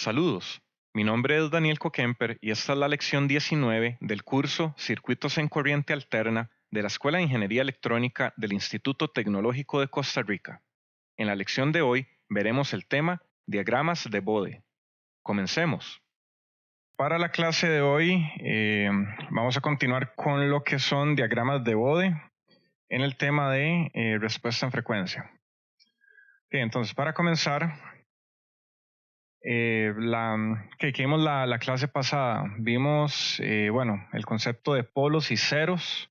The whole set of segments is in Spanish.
Saludos, mi nombre es Daniel Coquemper y esta es la lección 19 del curso Circuitos en Corriente Alterna de la Escuela de Ingeniería Electrónica del Instituto Tecnológico de Costa Rica. En la lección de hoy veremos el tema diagramas de Bode. Comencemos. Para la clase de hoy vamos a continuar con lo que son diagramas de Bode en el tema de respuesta en frecuencia. Okay, entonces, para comenzar, que vimos la clase pasada, vimos el concepto de polos y ceros,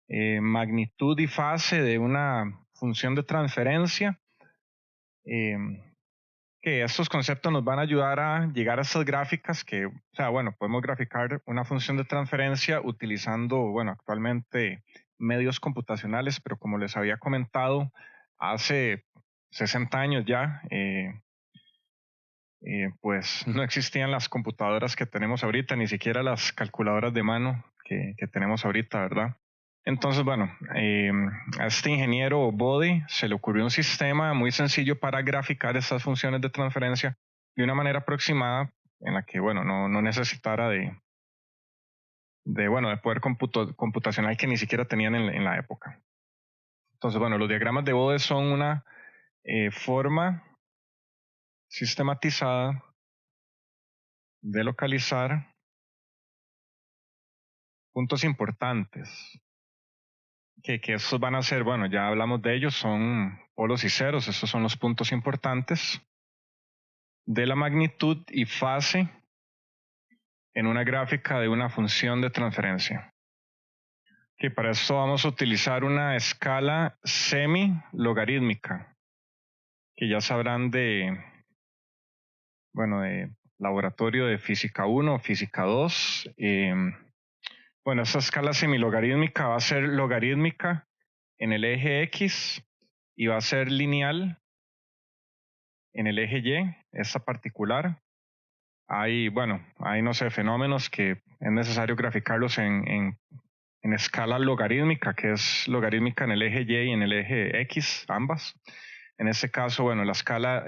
magnitud y fase de una función de transferencia, que estos conceptos nos van a ayudar a llegar a estas gráficas que, podemos graficar una función de transferencia utilizando, actualmente medios computacionales, pero como les había comentado, hace 60 años ya, pues no existían las computadoras que tenemos ahorita, ni siquiera las calculadoras de mano que tenemos ahorita, ¿verdad? Entonces, a este ingeniero Bode se le ocurrió un sistema muy sencillo para graficar estas funciones de transferencia de una manera aproximada en la que, no necesitara de poder computacional que ni siquiera tenían en la época. Entonces, los diagramas de Bode son una forma sistematizada de localizar puntos importantes, que estos van a ser, ya hablamos de ellos, son polos y ceros, estos son los puntos importantes de la magnitud y fase en una gráfica de una función de transferencia. Que para esto vamos a utilizar una escala semi-logarítmica, que ya sabrán de laboratorio de física 1 o física 2. Esta escala semilogarítmica va a ser logarítmica en el eje X y va a ser lineal en el eje Y, esta particular. Hay fenómenos que es necesario graficarlos en escala logarítmica, que es logarítmica en el eje Y y en el eje X, ambas. En este caso, la escala,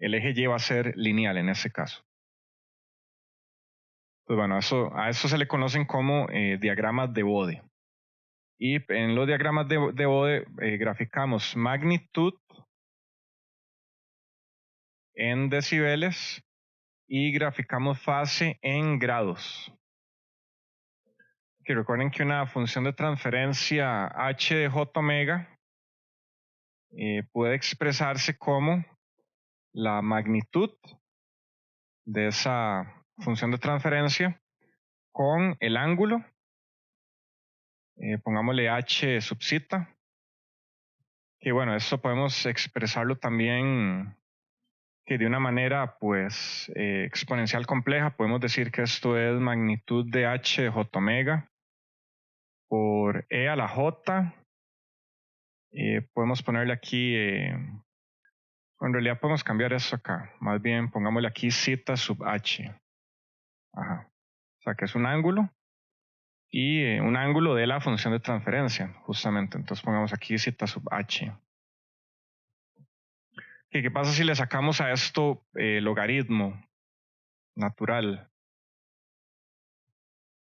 el eje Y va a ser lineal en este caso. Pues a eso se le conocen como diagramas de Bode. Y en los diagramas de Bode graficamos magnitud en decibeles y graficamos fase en grados. Que recuerden que una función de transferencia h de j omega puede expresarse como la magnitud de esa función de transferencia con el ángulo, pongámosle h sub zeta, que esto podemos expresarlo también que de una manera exponencial compleja. Podemos decir que esto es magnitud de h de j omega por e a la j. Podemos ponerle aquí, en realidad podemos cambiar eso acá, más bien pongámosle aquí zeta sub h. Ajá. O sea que es un ángulo y un ángulo de la función de transferencia, justamente. Entonces pongamos aquí zeta sub h. ¿Qué pasa si le sacamos a esto logaritmo natural?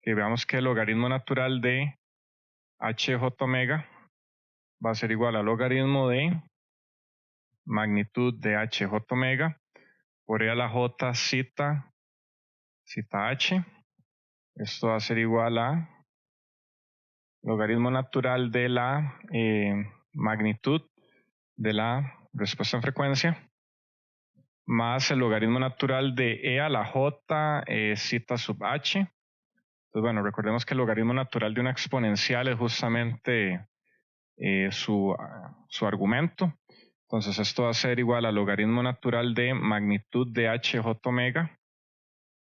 Que veamos que el logaritmo natural de h j omega va a ser igual al logaritmo de magnitud de h j omega por e a la j zeta h. Esto va a ser igual a logaritmo natural de la magnitud de la respuesta en frecuencia más el logaritmo natural de e a la j zeta sub h. Entonces, recordemos que el logaritmo natural de una exponencial es justamente su argumento. Entonces, esto va a ser igual al logaritmo natural de magnitud de h j omega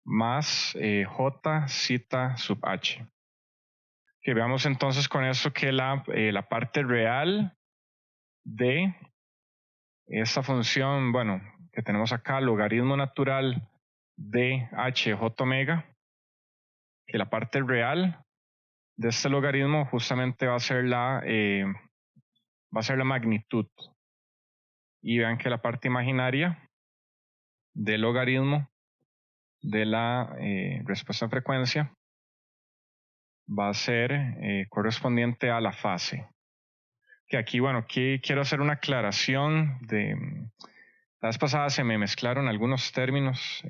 más j zeta sub h. Que veamos entonces con esto que la parte real de esta función, que tenemos acá, logaritmo natural de h j omega, que la parte real de este logaritmo justamente va a ser la magnitud. Y vean que la parte imaginaria del logaritmo de la respuesta en frecuencia va a ser correspondiente a la fase. Que aquí, bueno, aquí quiero hacer una aclaración la vez pasada se me mezclaron algunos términos.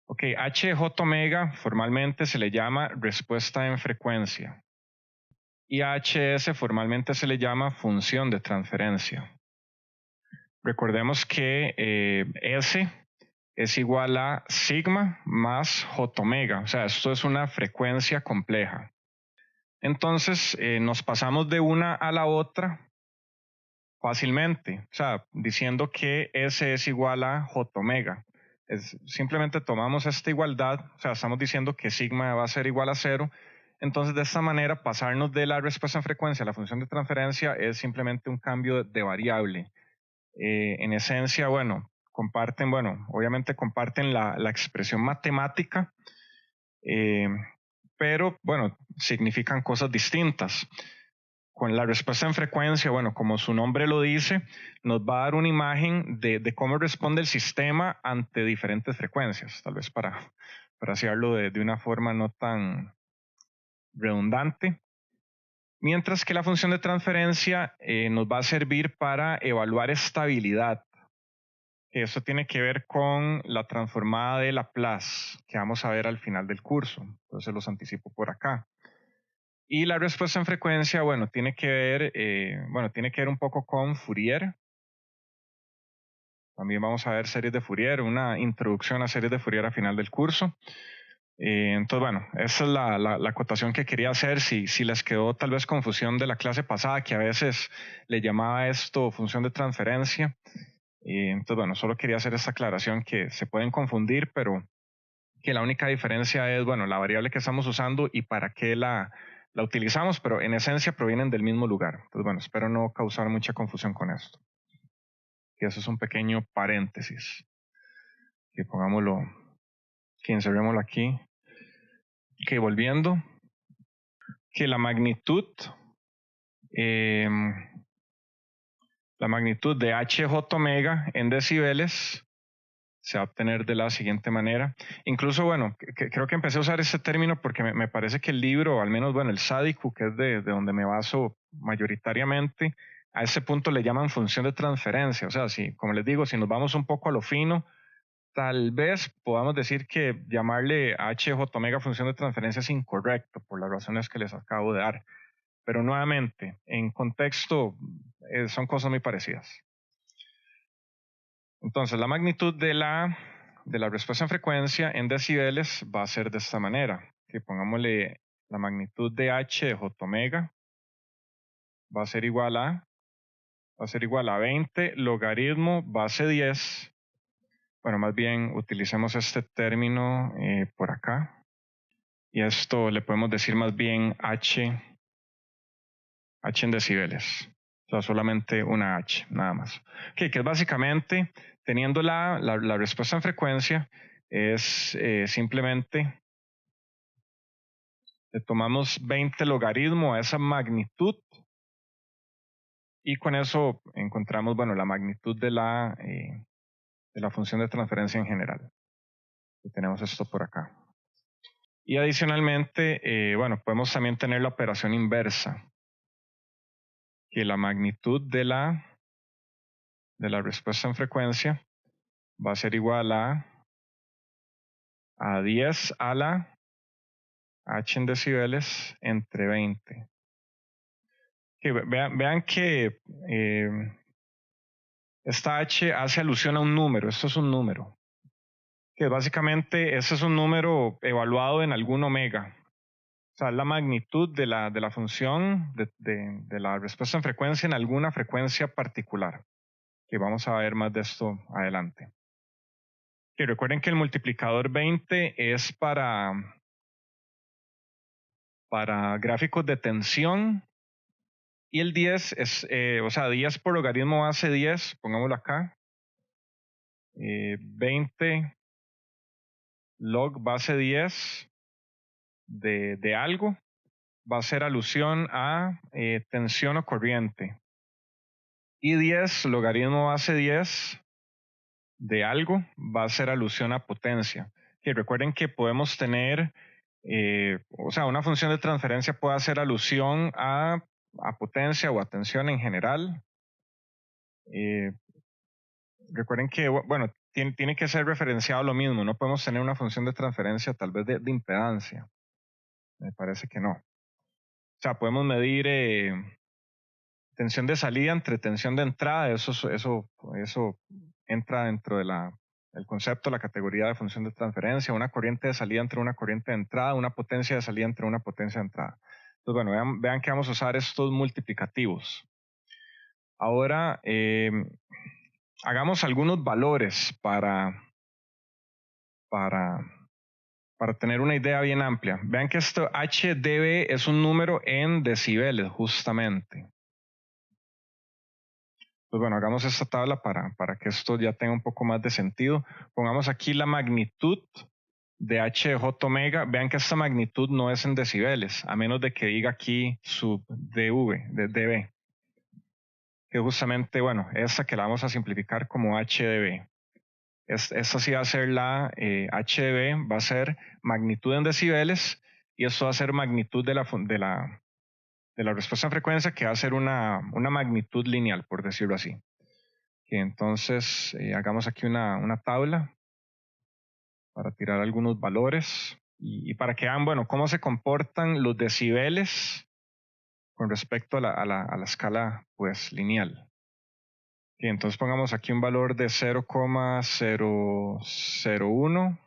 Ok, HJ omega formalmente se le llama respuesta en frecuencia y HS formalmente se le llama función de transferencia. Recordemos que S es igual a sigma más J omega, o sea, esto es una frecuencia compleja. Entonces nos pasamos de una a la otra fácilmente, o sea, diciendo que S es igual a J omega. Simplemente tomamos esta igualdad, o sea, estamos diciendo que sigma va a ser igual a 0. Entonces, de esta manera, pasarnos de la respuesta en frecuencia a la función de transferencia es simplemente un cambio de variable. En esencia, bueno, obviamente comparten la expresión matemática, pero bueno, significan cosas distintas. Con la respuesta en frecuencia, bueno, como su nombre lo dice, nos va a dar una imagen de cómo responde el sistema ante diferentes frecuencias, tal vez para hacerlo de una forma no tan redundante. Mientras que la función de transferencia nos va a servir para evaluar estabilidad. Eso tiene que ver con la transformada de Laplace, que vamos a ver al final del curso. Entonces los anticipo por acá. Y la respuesta en frecuencia, bueno, tiene que ver un poco con Fourier. También vamos a ver series de Fourier, una introducción a series de Fourier al final del curso. Entonces, bueno, esa es la acotación que quería hacer. Si les quedó tal vez confusión de la clase pasada, que a veces le llamaba esto función de transferencia. Entonces, bueno, solo quería hacer esta aclaración que se pueden confundir, pero que la única diferencia es, bueno, la variable que estamos usando y para qué la utilizamos, pero en esencia provienen del mismo lugar. Entonces, bueno, espero no causar mucha confusión con esto. Que eso es un pequeño paréntesis. Que pongámoslo, que inservémoslo aquí. Que volviendo, que la magnitud de HJ omega en decibeles se va a obtener de la siguiente manera. Incluso, bueno, creo que empecé a usar ese término porque me parece que el libro, al menos, bueno, el SADICU, que es de donde me baso mayoritariamente, a ese punto le llaman función de transferencia. O sea, como les digo, si nos vamos un poco a lo fino, tal vez podamos decir que llamarle HJ omega función de transferencia es incorrecto por las razones que les acabo de dar. Pero nuevamente, en contexto, son cosas muy parecidas. Entonces, la magnitud de la respuesta en frecuencia en decibeles va a ser de esta manera. Que pongámosle la magnitud de H de J omega va a ser igual a 20 logaritmo base 10. Bueno, más bien utilicemos este término por acá. Y esto le podemos decir más bien H en decibeles. O sea, solamente una H, nada más. Que es básicamente, teniendo la respuesta en frecuencia, es simplemente le tomamos 20 logaritmo a esa magnitud y con eso encontramos, bueno, la magnitud de la función de transferencia en general. Y tenemos esto por acá. Y adicionalmente, bueno, podemos también tener la operación inversa, que la magnitud de la respuesta en frecuencia va a ser igual a 10 a la H en decibeles entre 20. Que vean que esta H hace alusión a un número, esto es un número. Que básicamente ese es un número evaluado en algún omega. O sea, la magnitud de la función de la respuesta en frecuencia en alguna frecuencia particular. Que vamos a ver más de esto adelante. Que recuerden que el multiplicador 20 es para gráficos de tensión y el 10 es, 10 por logaritmo base 10, pongámoslo acá, 20 log base 10 de algo va a ser alusión a tensión o corriente. Y 10 logaritmo base 10 de algo va a ser alusión a potencia. Y recuerden que podemos tener, o sea, una función de transferencia puede hacer alusión a potencia o a tensión en general. Recuerden que, bueno, tiene que ser referenciado a lo mismo. No podemos tener una función de transferencia tal vez de impedancia. Me parece que no. O sea, podemos medir tensión de salida entre tensión de entrada. Eso entra dentro de el concepto, la categoría de función de transferencia. Una corriente de salida entre una corriente de entrada, una potencia de salida entre una potencia de entrada. Entonces, bueno, vean que vamos a usar estos multiplicativos. Ahora, hagamos algunos valores para tener una idea bien amplia. Vean que esto HdB es un número en decibeles, justamente. Pues bueno, hagamos esta tabla para que esto ya tenga un poco más de sentido. Pongamos aquí la magnitud de H de J omega. Vean que esta magnitud no es en decibeles, a menos de que diga aquí sub dV, de dB. Que justamente, bueno, esta que la vamos a simplificar como HdB. Esta sí va a ser la HdB, va a ser magnitud en decibeles, y esto va a ser magnitud de la respuesta en frecuencia, que va a ser una magnitud lineal, por decirlo así. Y entonces hagamos aquí una tabla para tirar algunos valores y para que vean, bueno, cómo se comportan los decibeles con respecto a la escala pues lineal. Y entonces pongamos aquí un valor de 0,001,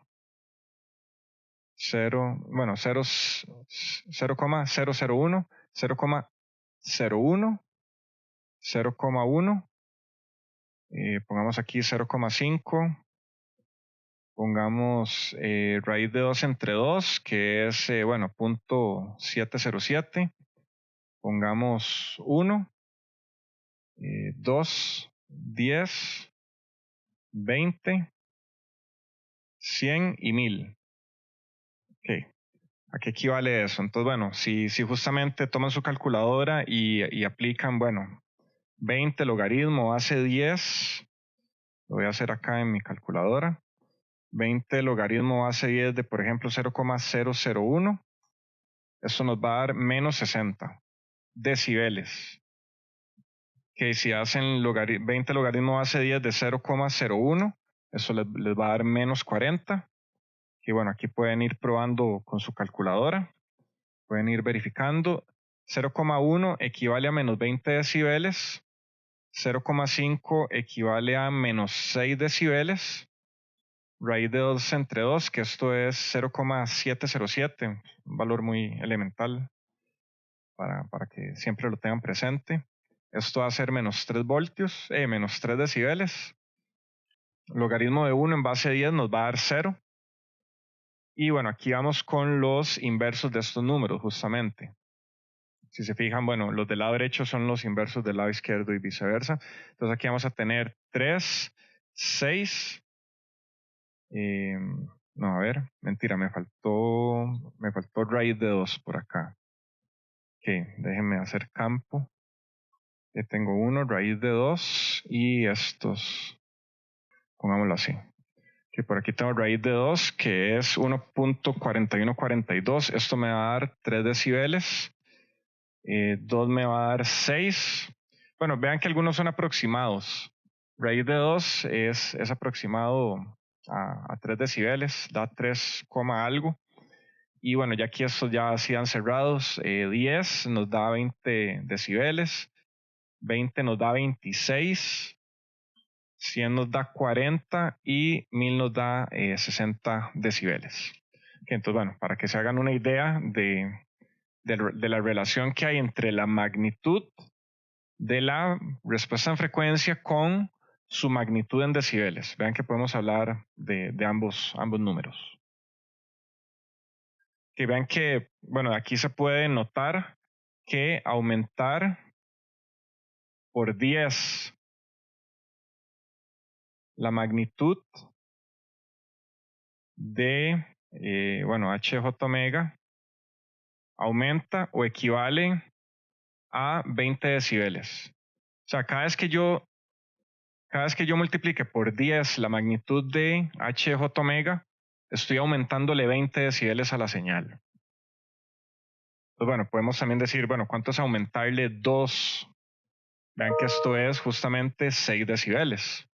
0,001, 0,01, 0,1, pongamos aquí 0,5, pongamos raíz de 2 entre 2, que es, bueno, 0.707, pongamos 1, 2, 10, 20, 100 y 1000. Ok, ¿a qué equivale eso? Entonces, bueno, si justamente toman su calculadora y aplican, bueno, 20 logaritmo hace 10, lo voy a hacer acá en mi calculadora. 20 logaritmo base 10 de, por ejemplo, 0,001. Eso nos va a dar menos 60 decibeles. Que si hacen 20 logaritmo base 10 de 0,01, eso les va a dar menos 40. Y bueno, aquí pueden ir probando con su calculadora. Pueden ir verificando. 0,1 equivale a menos 20 decibeles. 0,5 equivale a menos 6 decibeles. Raíz de 2 entre 2, que esto es 0,707, un valor muy elemental para que siempre lo tengan presente. Esto va a ser menos 3 voltios, menos 3 decibeles. Logaritmo de 1 en base 10 nos va a dar 0. Y bueno, aquí vamos con los inversos de estos números, justamente. Si se fijan, bueno, los del lado derecho son los inversos del lado izquierdo y viceversa. Entonces aquí vamos a tener 3, 6. No, a ver, mentira, me faltó raíz de 2 por acá. Ok, déjenme hacer campo. Ya tengo 1, raíz de 2 y estos, pongámoslo así. Que por aquí tengo raíz de 2, que es 1.4142. Esto me va a dar 3 decibeles. 2 me va a dar 6. Bueno, vean que algunos son aproximados. Raíz de 2 es aproximado a 3 decibeles, da 3, algo. Y bueno, ya aquí estos ya hacían cerrados. 10 nos da 20 decibeles, 20 nos da 26, 100 nos da 40 y 1000 nos da 60 decibeles. Entonces, bueno, para que se hagan una idea de la relación que hay entre la magnitud de la respuesta en frecuencia con su magnitud en decibeles. Vean que podemos hablar de ambos números. Que vean que, bueno, aquí se puede notar que aumentar por 10 la magnitud de, bueno, HJ omega aumenta o equivale a 20 decibeles. O sea, cada vez que yo cada vez que yo multiplique por 10 la magnitud de h de j omega, estoy aumentándole 20 decibeles a la señal. Pues bueno, podemos también decir, bueno, ¿cuánto es aumentarle 2? Vean que esto es justamente 6 decibeles.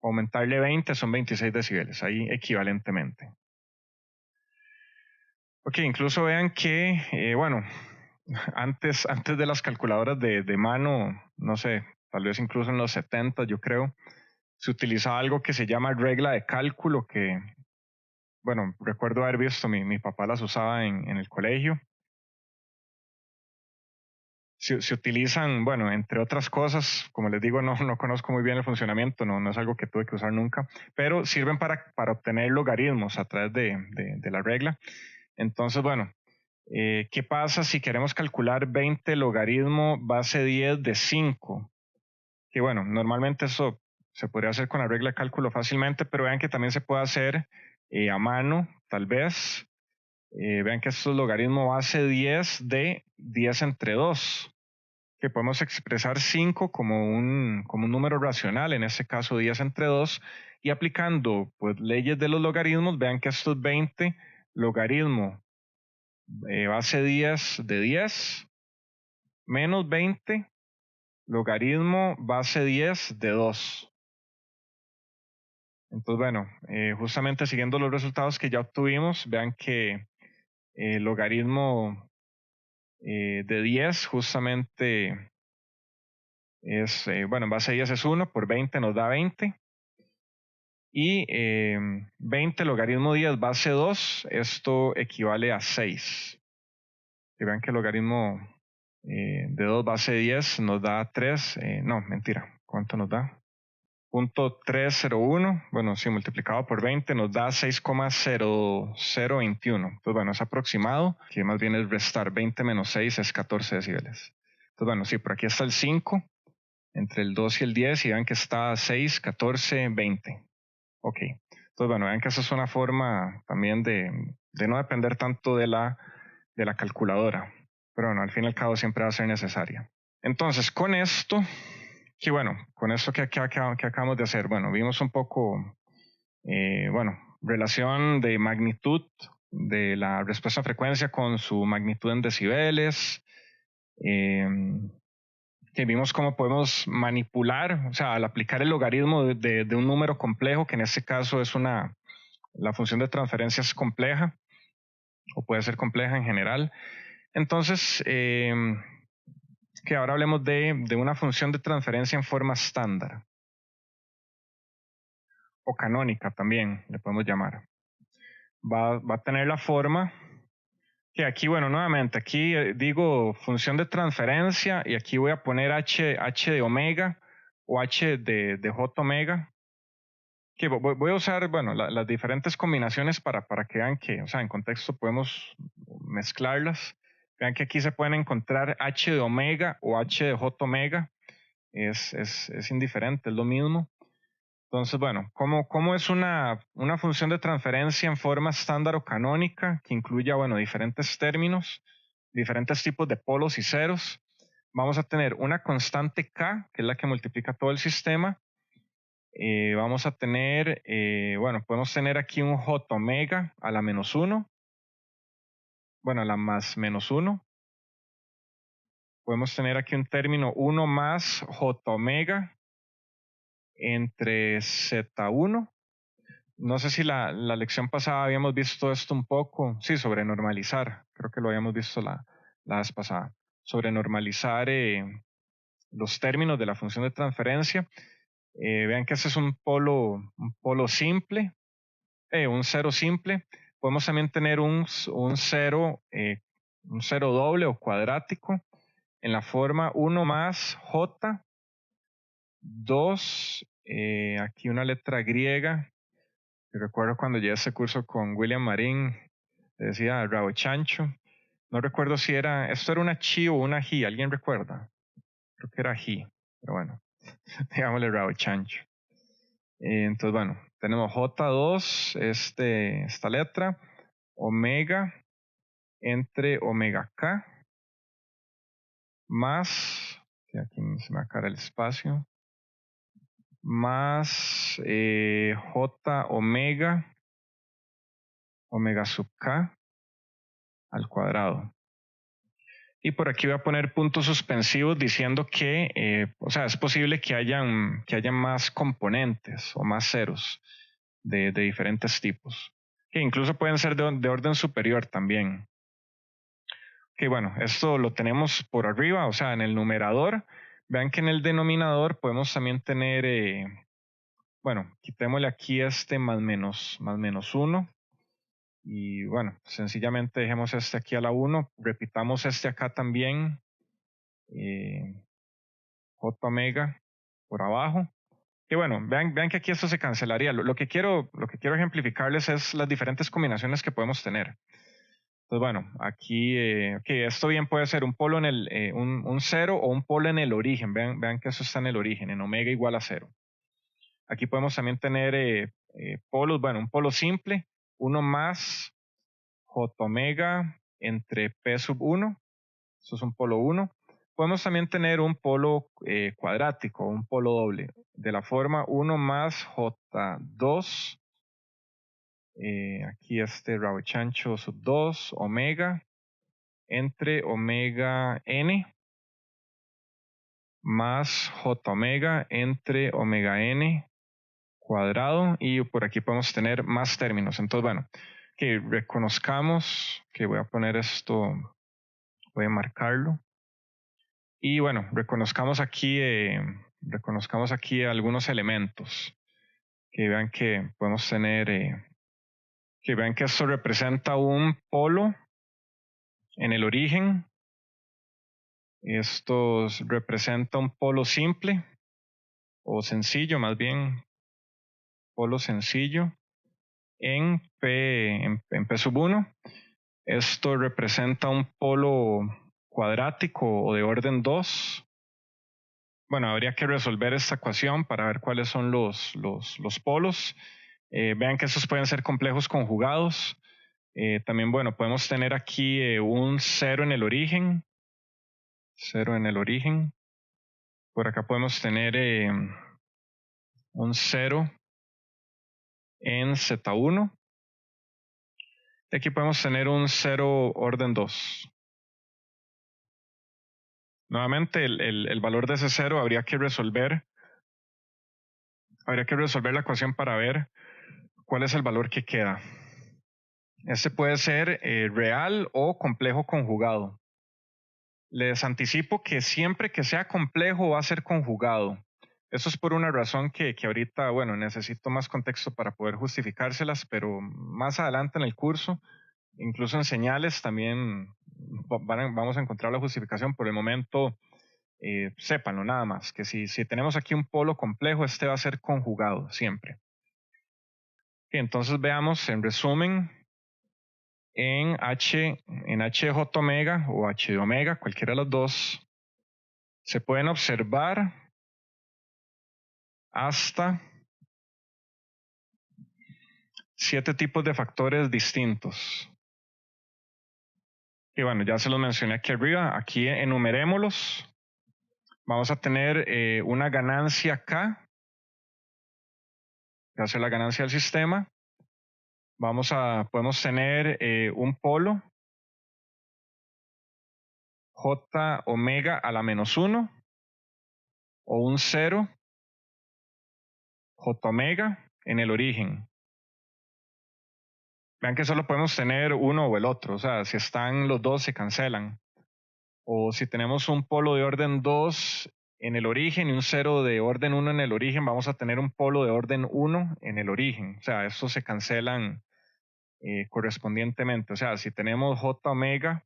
Aumentarle 20 son 26 decibeles, ahí equivalentemente. Ok, incluso vean que, bueno, antes de las calculadoras de mano, no sé, tal vez incluso en los 70, yo creo, se utilizaba algo que se llama regla de cálculo, que, bueno, recuerdo haber visto, mi papá las usaba en el colegio. Se utilizan, bueno, entre otras cosas, como les digo, no conozco muy bien el funcionamiento, no es algo que tuve que usar nunca, pero sirven para obtener logaritmos a través de la regla. Entonces, bueno, ¿qué pasa si queremos calcular 20 logaritmo base 10 de 5? Que bueno, normalmente eso se podría hacer con la regla de cálculo fácilmente, pero vean que también se puede hacer a mano, tal vez. Vean que esto es logaritmo base 10 de 10 entre 2, que podemos expresar 5 como un número racional, en este caso 10 entre 2, y aplicando pues leyes de los logaritmos, vean que esto es 20 logaritmo base 10 de 10 menos 20 logaritmo base 10 de 2. Entonces, bueno, justamente siguiendo los resultados que ya obtuvimos, vean que logaritmo de 10 justamente es, bueno, en base 10 es 1, por 20 nos da 20. Y 20 logaritmo 10 base 2, esto equivale a 6. Y vean que el logaritmo de 2 base 10 nos da 3, no, mentira, ¿cuánto nos da? 0.301, bueno, sí, multiplicado por 20 nos da 6,0021. Entonces, bueno, es aproximado, que más bien es restar 20 menos 6 es 14 decibeles. Entonces, bueno, sí, por aquí está el 5, entre el 2 y el 10, y vean que está 6, 14, 20. Ok, entonces, bueno, vean que esa es una forma también de no depender tanto de la calculadora. Pero bueno, al fin y al cabo siempre va a ser necesaria. Entonces, con esto, que bueno, con esto que acabamos de hacer, bueno, vimos un poco, bueno, relación de magnitud de la respuesta a frecuencia con su magnitud en decibeles, que vimos cómo podemos manipular, o sea, al aplicar el logaritmo de un número complejo, que en este caso es la función de transferencia es compleja, o puede ser compleja en general. Entonces, que ahora hablemos de una función de transferencia en forma estándar o canónica también, le podemos llamar. Va a tener la forma que aquí, bueno, nuevamente, aquí digo función de transferencia y aquí voy a poner h de omega o h de j omega. Que voy a usar, bueno, las diferentes combinaciones para que vean que, o sea, en contexto podemos mezclarlas. Vean que aquí se pueden encontrar h de omega o h de j omega. Es indiferente, es lo mismo. Entonces, bueno, ¿cómo es una función de transferencia en forma estándar o canónica que incluya, bueno, diferentes términos, diferentes tipos de polos y ceros? Vamos a tener una constante k, que es la que multiplica todo el sistema. Vamos a tener, bueno, podemos tener aquí un j omega a la menos 1, bueno, a la más menos 1. Podemos tener aquí un término 1 más j omega entre z1. No sé si la lección pasada habíamos visto esto un poco, sí, sobre normalizar, creo que lo habíamos visto la vez pasada, sobre normalizar los términos de la función de transferencia. Vean que este es un polo simple, un cero simple. Podemos también tener un cero doble o cuadrático en la forma 1 más j, 2, aquí una letra griega. Recuerdo cuando llegué a ese curso con William Marín, decía Rabo Chancho. No recuerdo si esto era una chi o una ji, ¿alguien recuerda? Creo que era ji, pero bueno, digámosle Rabo Chancho. Entonces, bueno, tenemos J2, esta letra, omega entre omega k, más, que aquí se me acaba el espacio, más J omega sub K al cuadrado. Y por aquí voy a poner puntos suspensivos diciendo que, o sea, es posible que hayan más componentes o más ceros de diferentes tipos, que incluso pueden ser de orden superior también. Que bueno, esto lo tenemos por arriba, o sea, en el numerador. Vean que en el denominador podemos también tener, bueno, quitémosle aquí este más menos 1. Y bueno, sencillamente dejemos este aquí a la 1, repitamos este acá también, J omega por abajo. Y bueno, vean que aquí esto se cancelaría. Lo que quiero ejemplificarles es las diferentes combinaciones que podemos tener. Entonces, bueno, aquí, esto bien puede ser un polo en un 0 o un polo en el origen. Vean que eso está en el origen, en omega igual a 0. Aquí podemos también tener polos, bueno, un polo simple, 1 más J omega entre P sub 1, eso es un polo 1. Podemos también tener un polo cuadrático, un polo doble, de la forma 1 más J2, aquí este rabo chancho sub 2, omega, entre omega n, más J omega entre omega n cuadrado, y por aquí podemos tener más términos. Entonces, bueno, que reconozcamos, que voy a poner esto, voy a marcarlo. Y bueno, reconozcamos aquí algunos elementos. Que vean que podemos tener, que vean que esto representa un polo en el origen. Esto representa un polo simple o sencillo, más bien polo sencillo en P sub 1. Esto representa un polo cuadrático o de orden 2. Bueno, habría que resolver esta ecuación para ver cuáles son los polos. Vean que estos pueden ser complejos conjugados. También, bueno, podemos tener aquí un 0 en el origen. 0 en el origen. Por acá podemos tener un 0 en Z1. Y aquí podemos tener un 0 orden 2. Nuevamente, el valor de ese 0 habría que resolver la ecuación para ver cuál es el valor que queda. Este puede ser real o complejo conjugado. Les anticipo que siempre que sea complejo va a ser conjugado. Eso es por una razón que ahorita, bueno, necesito más contexto para poder justificárselas, pero más adelante en el curso, incluso en señales, también vamos a encontrar la justificación. Por el momento, sépanlo nada más, que si tenemos aquí un polo complejo, este va a ser conjugado siempre. Entonces veamos en resumen, en HJ omega o H de omega, cualquiera de las dos, se pueden observar hasta 7 tipos de factores distintos. Y bueno, ya se los mencioné aquí arriba, aquí enumerémoslos. Vamos a tener una ganancia K, que va a ser la ganancia del sistema. Podemos tener un polo J omega a la menos 1 o un 0 J omega en el origen. Vean que solo podemos tener uno o el otro, o sea, si están los dos se cancelan. O si tenemos un polo de orden 2 en el origen y un 0 de orden 1 en el origen, vamos a tener un polo de orden 1 en el origen. O sea, estos se cancelan correspondientemente. O sea, si tenemos J omega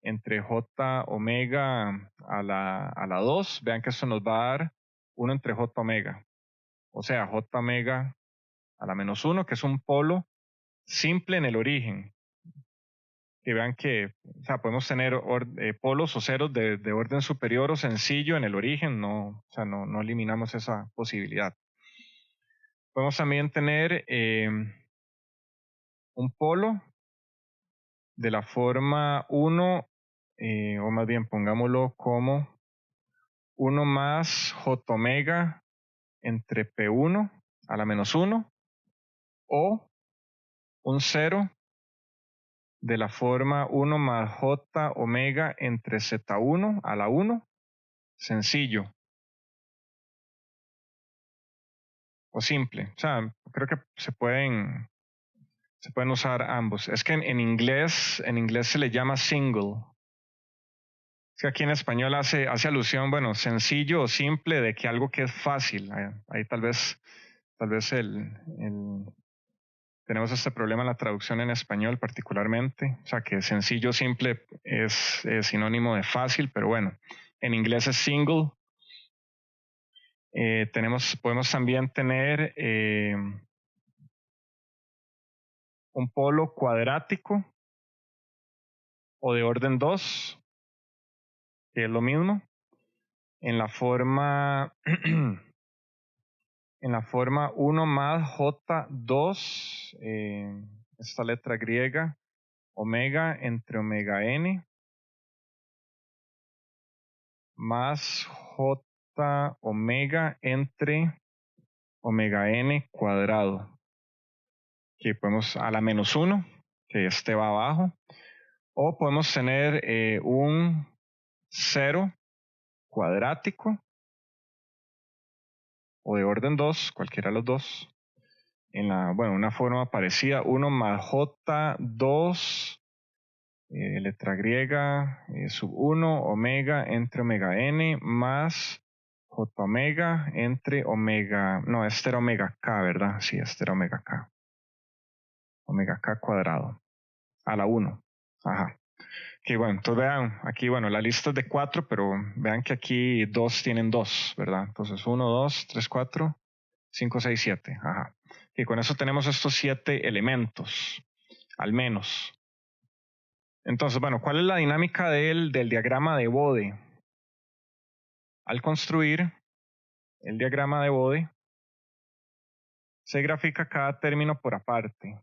entre J omega a la 2, vean que esto nos va a dar 1 entre J omega. O sea, J omega a la menos 1, que es un polo simple en el origen. Que vean que, o sea, podemos tener polos o ceros de orden superior o sencillo en el origen, no eliminamos esa posibilidad. Podemos también tener un polo de la forma 1, o más bien pongámoslo como 1 más J omega entre P1 a la menos 1 o un 0 de la forma 1 más J omega entre Z1 a la 1, sencillo o simple. O sea, creo que se pueden usar ambos. Es que en inglés se le llama single. Es que aquí en español hace alusión, bueno, sencillo o simple de que algo que es fácil. Ahí tal vez tenemos este problema en la traducción en español particularmente. O sea, que sencillo o simple es sinónimo de fácil, pero bueno, en inglés es single. Podemos también tener un polo cuadrático o de orden 2, que es lo mismo, en la forma en la forma 1 más J2, esta letra griega, omega entre omega n, más J omega entre omega n cuadrado, que podemos a la menos 1, que este va abajo, o podemos tener un 0 cuadrático o de orden 2, cualquiera de los dos, en una forma parecida, 1 más J2, letra griega, sub 1, omega entre omega n, más J omega entre omega, no, este era omega k, ¿verdad? Sí, este era omega k. Omega k cuadrado, a la 1. Ajá. Ok, bueno, entonces vean, aquí, bueno, la lista es de 4, pero vean que aquí 2 tienen 2, ¿verdad? Entonces 1, 2, 3, 4, 5, 6, 7. Ajá. Y con eso tenemos estos 7 elementos, al menos. Entonces, bueno, ¿cuál es la dinámica del diagrama de Bode? Al construir el diagrama de Bode, se grafica cada término por aparte.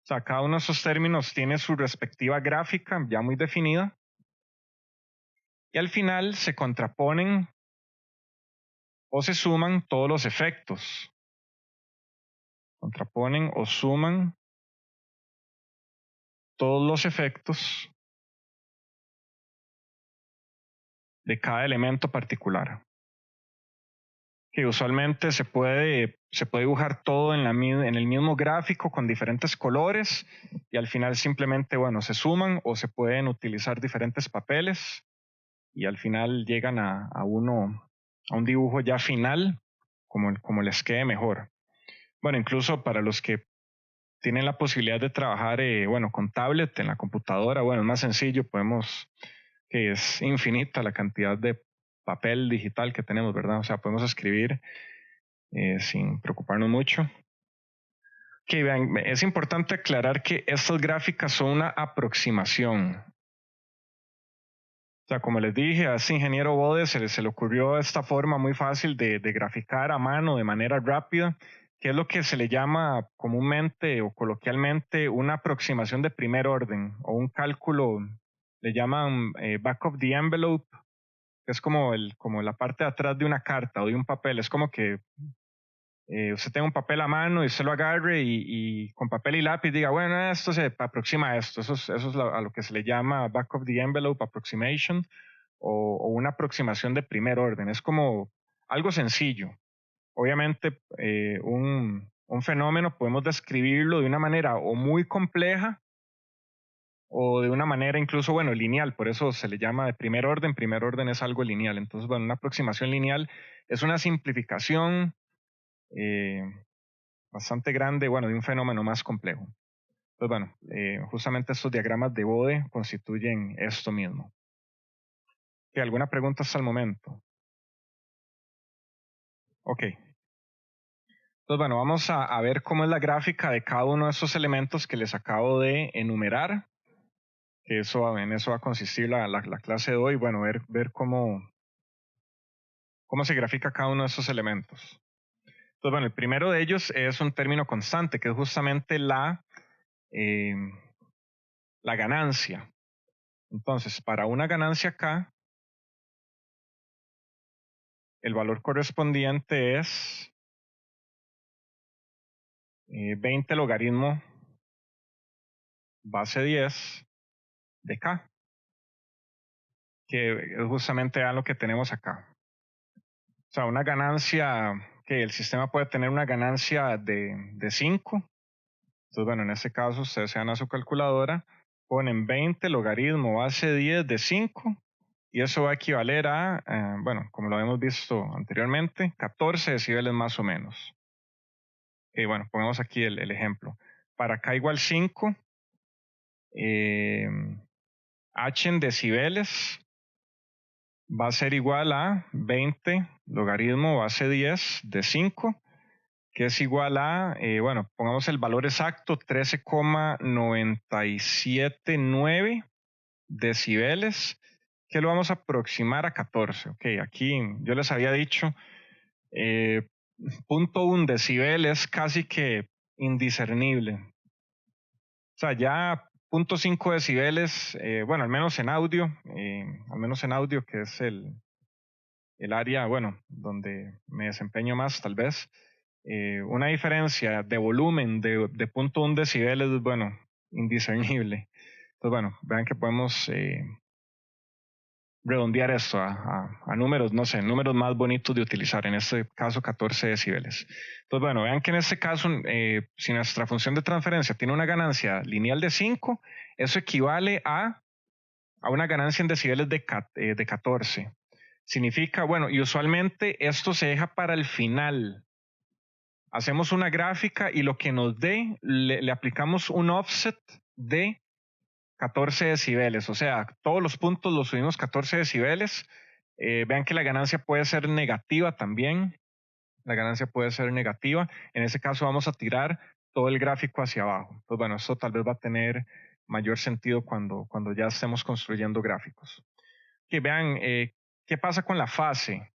O sea, cada uno de esos términos tiene su respectiva gráfica ya muy definida. Y al final se contraponen o se suman todos los efectos. Contraponen o suman todos los efectos de cada elemento particular. Que usualmente se puede dibujar todo en el mismo gráfico con diferentes colores y al final simplemente, bueno, se suman o se pueden utilizar diferentes papeles y al final llegan a un dibujo ya final como les quede mejor. Bueno, incluso para los que tienen la posibilidad de trabajar, con tablet en la computadora, bueno, es más sencillo, que es infinita la cantidad de papel digital que tenemos, ¿verdad? O sea, podemos escribir sin preocuparnos mucho. Que vean, es importante aclarar que estas gráficas son una aproximación. O sea, como les dije, a este ingeniero Bode se le ocurrió esta forma muy fácil de graficar a mano de manera rápida, que es lo que se le llama comúnmente o coloquialmente una aproximación de primer orden o un cálculo, le llaman back of the envelope, que es como la parte de atrás de una carta o de un papel. Es como que usted tenga un papel a mano y usted lo agarre y con papel y lápiz diga, bueno, esto se aproxima a esto. Eso es a lo que se le llama back of the envelope approximation o una aproximación de primer orden. Es como algo sencillo. Obviamente, un fenómeno podemos describirlo de una manera o muy compleja o de una manera incluso, bueno, lineal. Por eso se le llama de primer orden. Primer orden es algo lineal. Entonces, bueno, una aproximación lineal es una simplificación bastante grande, bueno, de un fenómeno más complejo. Pues bueno, justamente estos diagramas de Bode constituyen esto mismo. ¿Alguna pregunta hasta el momento? Ok. Entonces, bueno, vamos a ver cómo es la gráfica de cada uno de estos elementos que les acabo de enumerar. Que en eso va a consistir la clase de hoy. Bueno, ver cómo se grafica cada uno de esos elementos. Entonces, bueno, el primero de ellos es un término constante, que es justamente la ganancia. Entonces, para una ganancia K, el valor correspondiente es 20 logaritmo base 10 de k, que es justamente lo que tenemos acá. O sea, una ganancia, que el sistema puede tener una ganancia de 5. Entonces, bueno, en este caso ustedes se van a su calculadora, ponen 20 logaritmo base 10 de 5 y eso va a equivaler a, bueno, como lo habíamos visto anteriormente, 14 decibeles más o menos. Bueno, pongamos aquí el ejemplo. Para k igual 5, h en decibeles va a ser igual a 20 logaritmo base 10 de 5, que es igual a, bueno, pongamos el valor exacto, 13,979 decibeles, que lo vamos a aproximar a 14. Ok, aquí yo les había dicho, 0.1 decibel es casi que indiscernible. O sea, ya 0.5 decibeles, bueno, al menos en audio, que es el área, bueno, donde me desempeño más tal vez, una diferencia de volumen de 0.1 decibel es, bueno, indiscernible. Entonces, bueno, vean que podemos redondear esto a números, no sé, números más bonitos de utilizar, en este caso 14 decibeles. Entonces, bueno, vean que en este caso, si nuestra función de transferencia tiene una ganancia lineal de 5, eso equivale a una ganancia en decibeles de 14. Significa, bueno, y usualmente esto se deja para el final. Hacemos una gráfica y lo que nos dé, le aplicamos un offset de 14 decibeles. O sea, todos los puntos los subimos 14 decibeles. Vean que la ganancia puede ser negativa también. La ganancia puede ser negativa. En ese caso vamos a tirar todo el gráfico hacia abajo. Pues bueno, esto tal vez va a tener mayor sentido cuando ya estemos construyendo gráficos. Que vean qué pasa con la fase.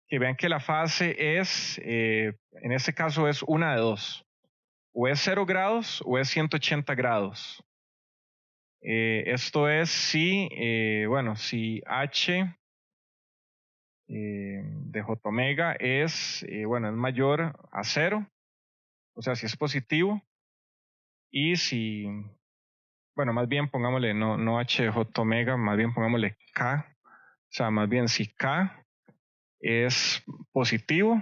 Que vean que la fase es, en este caso es una de dos. O es 0 grados o es 180 grados. Esto es si, bueno, si h de j omega es, bueno, es mayor a 0, o sea, si es positivo, y si, bueno, más bien pongámosle, no h de j omega, más bien pongámosle k, o sea, más bien si k es positivo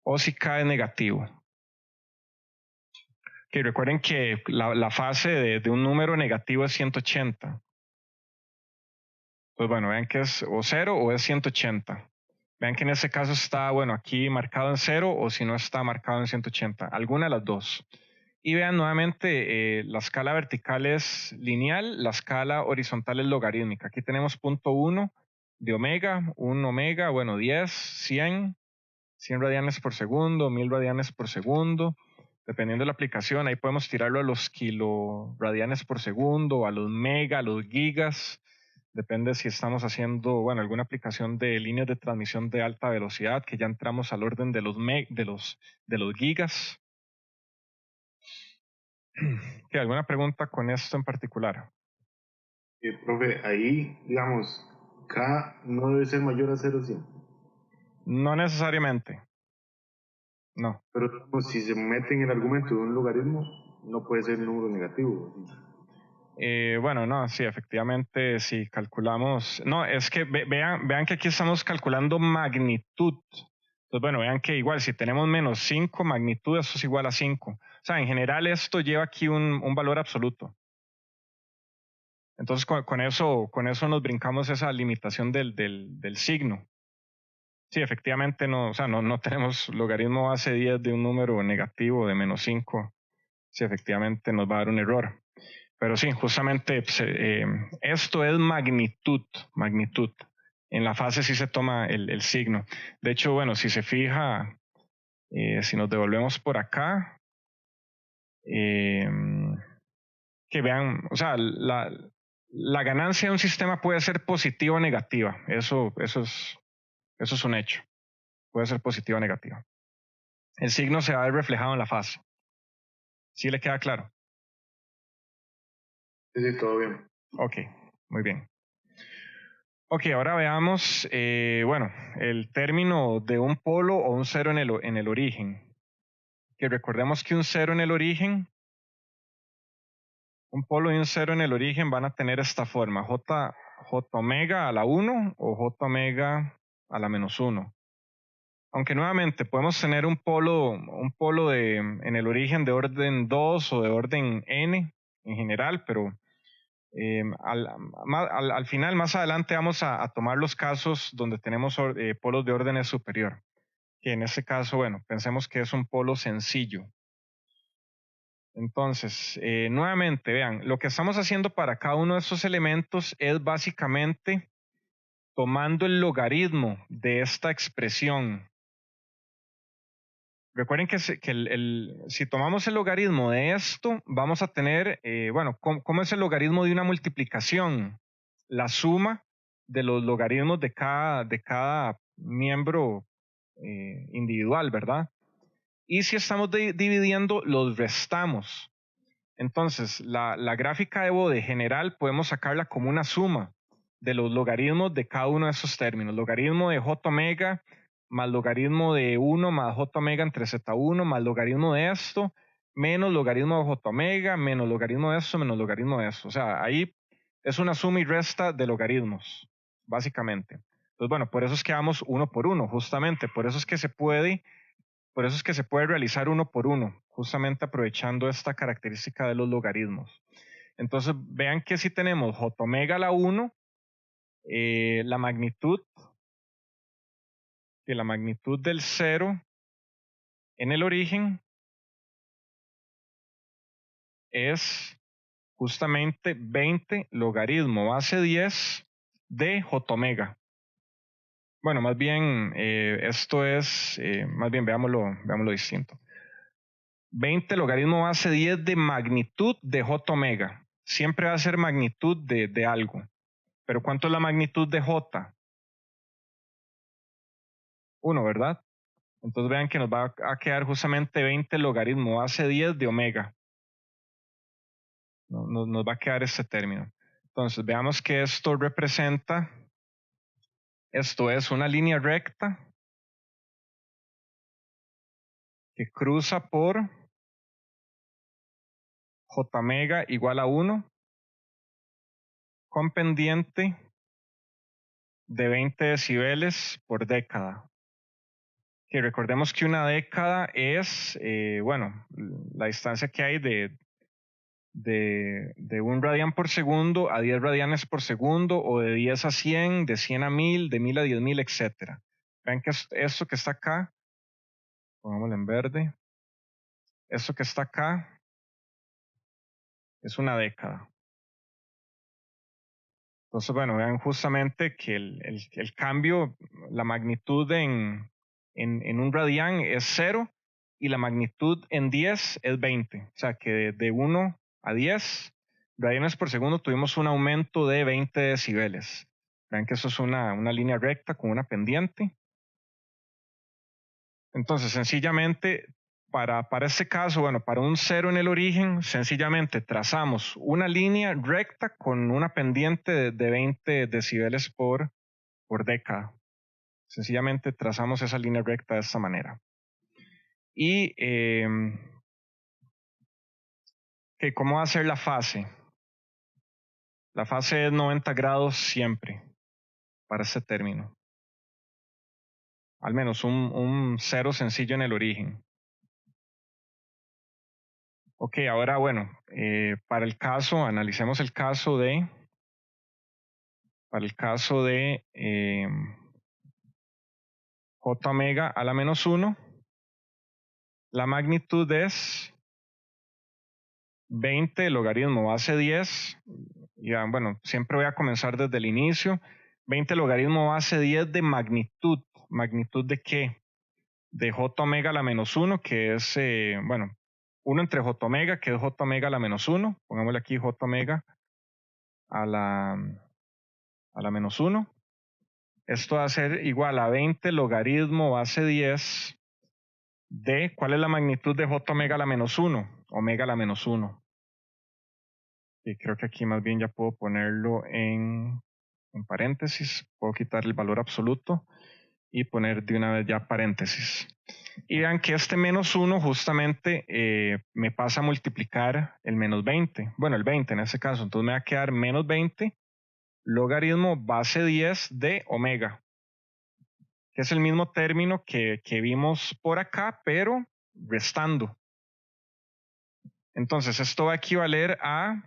o si k es negativo. Que recuerden que la fase de un número negativo es 180. Pues bueno, vean que es o 0 o es 180. Vean que en este caso está, bueno, aquí marcado en 0 o si no está marcado en 180. Alguna de las dos. Y vean nuevamente, la escala vertical es lineal, la escala horizontal es logarítmica. Aquí tenemos 0.1 de omega, 1 omega, bueno, 10, 100 radianes por segundo, 1000 radianes por segundo. Dependiendo de la aplicación, ahí podemos tirarlo a los kiloradianes por segundo, a los mega, a los gigas. Depende si estamos haciendo, bueno, alguna aplicación de líneas de transmisión de alta velocidad, que ya entramos al orden de los gigas. ¿Qué, alguna pregunta con esto en particular? Profe, ahí, digamos, K no debe ser mayor a 0 siempre. No necesariamente. No. Pero digamos, si se mete en el argumento de un logaritmo, no puede ser un número negativo. Bueno, no, sí, efectivamente, si calculamos, no, es que vean que aquí estamos calculando magnitud. Entonces, bueno, vean que igual si tenemos menos 5, magnitud, eso es igual a 5. O sea, en general esto lleva aquí un valor absoluto. Entonces, con eso nos brincamos esa limitación del signo. Sí, efectivamente, no, o sea, no tenemos logaritmo base 10 de un número negativo de menos 5. Sí, efectivamente nos va a dar un error. Pero sí, justamente esto es magnitud. En la fase sí se toma el signo. De hecho, bueno, si se fija, si nos devolvemos por acá, que vean, o sea, la ganancia de un sistema puede ser positiva o negativa. Eso es un hecho. Puede ser positiva o negativa. El signo se va a ver reflejado en la fase. ¿Sí le queda claro? Sí, todo bien. Ok, muy bien. Ok, ahora veamos, bueno, el término de un polo o un cero en el origen. Que recordemos que un cero en el origen, un polo y un cero en el origen van a tener esta forma, j omega a la 1 o j omega a la menos 1. Aunque nuevamente podemos tener un polo en el origen de orden 2 o de orden n en general, pero al final, más adelante, vamos a tomar los casos donde tenemos polos de orden superior, que en este caso, bueno, pensemos que es un polo sencillo. Entonces, nuevamente, vean, lo que estamos haciendo para cada uno de estos elementos es básicamente tomando el logaritmo de esta expresión. Recuerden que, si tomamos el logaritmo de esto, vamos a tener, bueno, ¿cómo es el logaritmo de una multiplicación? La suma de los logaritmos de cada miembro individual, ¿verdad? Y si estamos dividiendo, los restamos. Entonces, la gráfica de Bode general podemos sacarla como una suma de los logaritmos de cada uno de esos términos. Logaritmo de j omega más logaritmo de 1 más j omega entre z1 más logaritmo de esto menos logaritmo de j omega menos logaritmo de esto menos logaritmo de esto. O sea, ahí es una suma y resta de logaritmos, básicamente. Entonces, bueno, por eso es que vamos uno por uno, justamente. Por eso es que se puede realizar uno por uno, justamente aprovechando esta característica de los logaritmos. Entonces, vean que si tenemos j omega a la 1, la magnitud del 0 en el origen es justamente 20 logaritmo base 10 de j omega. Bueno, más bien esto es, más bien veámoslo distinto. 20 logaritmo base 10 de magnitud de j omega. Siempre va a ser magnitud de algo. Pero ¿cuánto es la magnitud de j? 1, ¿verdad? Entonces vean que nos va a quedar justamente 20 logaritmo base 10 de omega. Nos va a quedar este término. Entonces veamos que esto representa, esto es una línea recta que cruza por j omega igual a 1 con pendiente de 20 decibeles por década. Que recordemos que una década es, bueno, la distancia que hay de 1 radián por segundo a 10 radianes por segundo, o de 10 a 100, de 100 a 1000, de 1000 a 10.000, etc. Vean que esto que está acá, pongámoslo en verde, esto que está acá es una década. Entonces, bueno, vean justamente que el cambio, la magnitud en un radián es 0 y la magnitud en 10 es 20. O sea que de 1 a 10 radianes por segundo tuvimos un aumento de 20 decibeles. Vean que eso es una línea recta con una pendiente. Entonces, sencillamente, para este caso, bueno, para un 0 en el origen, sencillamente trazamos una línea recta con una pendiente de 20 decibeles por década. Sencillamente trazamos esa línea recta de esta manera. Y ¿cómo va a ser la fase? La fase es 90 grados siempre para este término. Al menos un 0 sencillo en el origen. Ok, ahora bueno, para el caso, analicemos el caso de, j omega a la menos 1, la magnitud es 20 logaritmo base 10, ya, bueno, siempre voy a comenzar desde el inicio, 20 logaritmo base 10 de magnitud. ¿Magnitud de qué? De j omega a la menos 1, que es, bueno, 1 entre j omega, que es j omega a la menos 1. Pongámosle aquí j omega a la menos 1. Esto va a ser igual a 20 logaritmo base 10 de, ¿cuál es la magnitud de j omega a la menos 1? Omega a la menos 1. Y creo que aquí más bien ya puedo ponerlo en en paréntesis, puedo quitar el valor absoluto y poner de una vez ya paréntesis. Y vean que este -1 justamente me pasa a multiplicar el -20. Bueno, el 20 en este caso. Entonces me va a quedar -20 logaritmo base 10 de omega, que es el mismo término que vimos por acá, pero restando. Entonces esto va a equivaler a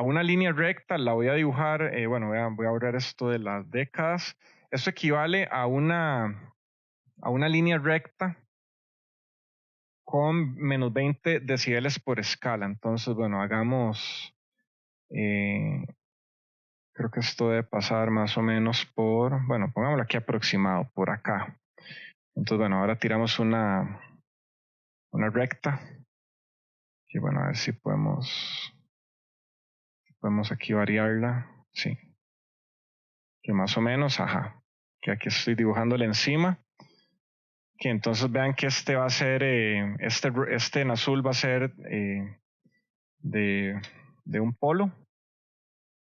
una línea recta. La voy a dibujar, bueno, voy a borrar esto de las décadas. Esto equivale a una línea recta con -20 decibeles por escala. Entonces, bueno, hagamos, creo que esto debe pasar más o menos por, bueno, pongámoslo aquí aproximado, por acá. Entonces, bueno, ahora tiramos una recta. Y bueno, a ver si podemos aquí variarla. Sí. Que más o menos, ajá. Que aquí estoy dibujándole encima. Que entonces vean que este va a ser, este en azul va a ser de un polo.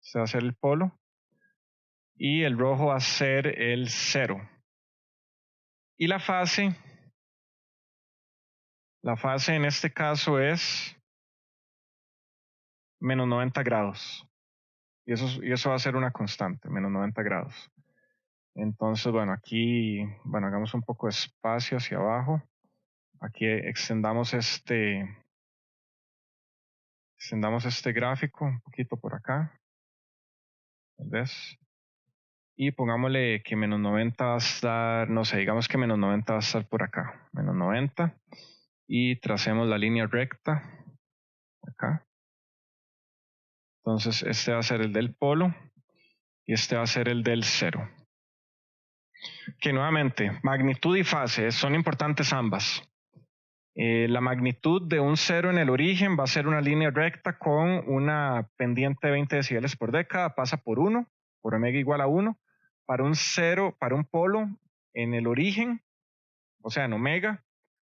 Este va a ser el polo. Y el rojo va a ser el 0. Y la fase en este caso es -90 grados. Y eso va a ser una constante, -90 grados. Entonces, bueno, aquí, bueno, hagamos un poco de espacio hacia abajo. Aquí extendamos este gráfico un poquito por acá. ¿Ves? Y pongámosle que -90 va a estar, no sé, digamos que -90 va a estar por acá. -90. Y tracemos la línea recta acá. Entonces este va a ser el del polo y este va a ser el del 0. Que nuevamente, magnitud y fase son importantes ambas. La magnitud de un 0 en el origen va a ser una línea recta con una pendiente de 20 decibeles por década, pasa por 1, por omega igual a 1. Para un 0, para un polo en el origen, o sea en omega,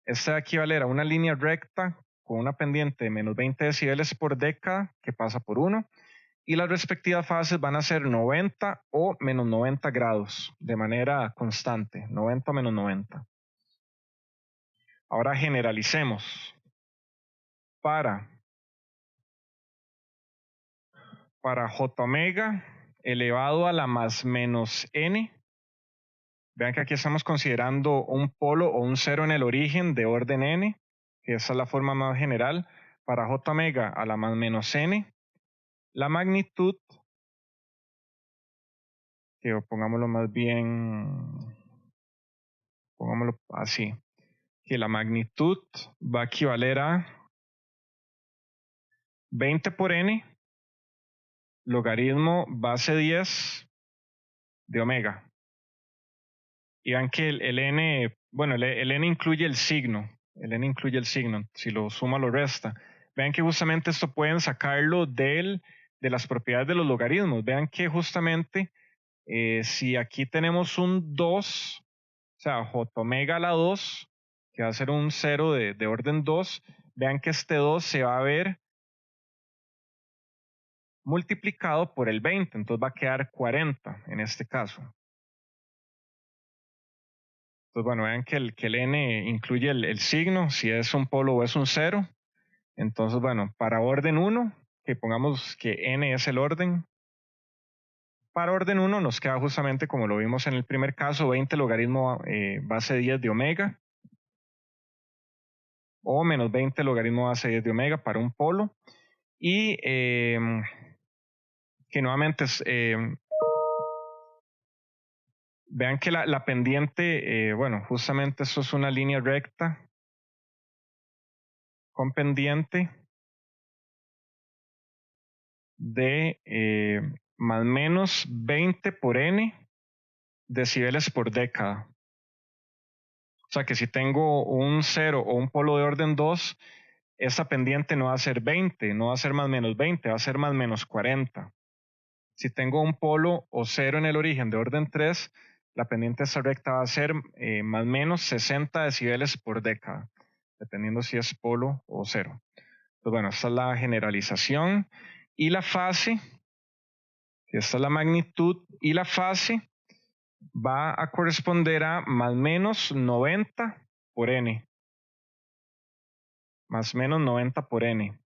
este va a equivaler a una línea recta con una pendiente de -20 decibeles por década que pasa por 1. Y las respectivas fases van a ser 90 o -90 grados de manera constante, 90 o -90. Ahora generalicemos. Para j omega elevado a la más menos n. Vean que aquí estamos considerando un polo o un 0 en el origen de orden n, que esa es la forma más general. Para j omega a la más menos n, la magnitud, que pongámoslo más bien, pongámoslo así, que la magnitud va a equivaler a 20 por n logaritmo base 10 de omega. Y vean que el n, bueno, el n incluye el signo. El n incluye el signo. Si lo suma, lo resta. Vean que justamente esto pueden sacarlo de las propiedades de los logaritmos. Vean que justamente si aquí tenemos un 2, o sea, j omega a la 2, que va a ser un 0 de orden 2, vean que este 2 se va a ver multiplicado por el 20, entonces va a quedar 40 en este caso. Entonces, bueno, vean que el n incluye el signo, si es un polo o es un 0. Entonces, bueno, para orden 1, que pongamos que n es el orden, para orden 1 nos queda justamente como lo vimos en el primer caso, 20 logaritmo base 10 de omega, o menos 20 logaritmo base 10 de omega para un polo. Y que nuevamente vean que la pendiente, bueno, justamente esto es una línea recta con pendiente de más o menos 20 por n decibeles por década. O sea que si tengo un 0 o un polo de orden 2, esta pendiente no va a ser 20, no va a ser más o menos 20, va a ser más o menos 40. Si tengo un polo o 0 en el origen de orden 3, la pendiente de esta recta va a ser más o menos 60 decibeles por década, dependiendo si es polo o 0. Pues bueno, esta es la generalización. Y la fase Esta es la magnitud y la fase va a corresponder a más o menos 90 por n. Más o menos 90 por n.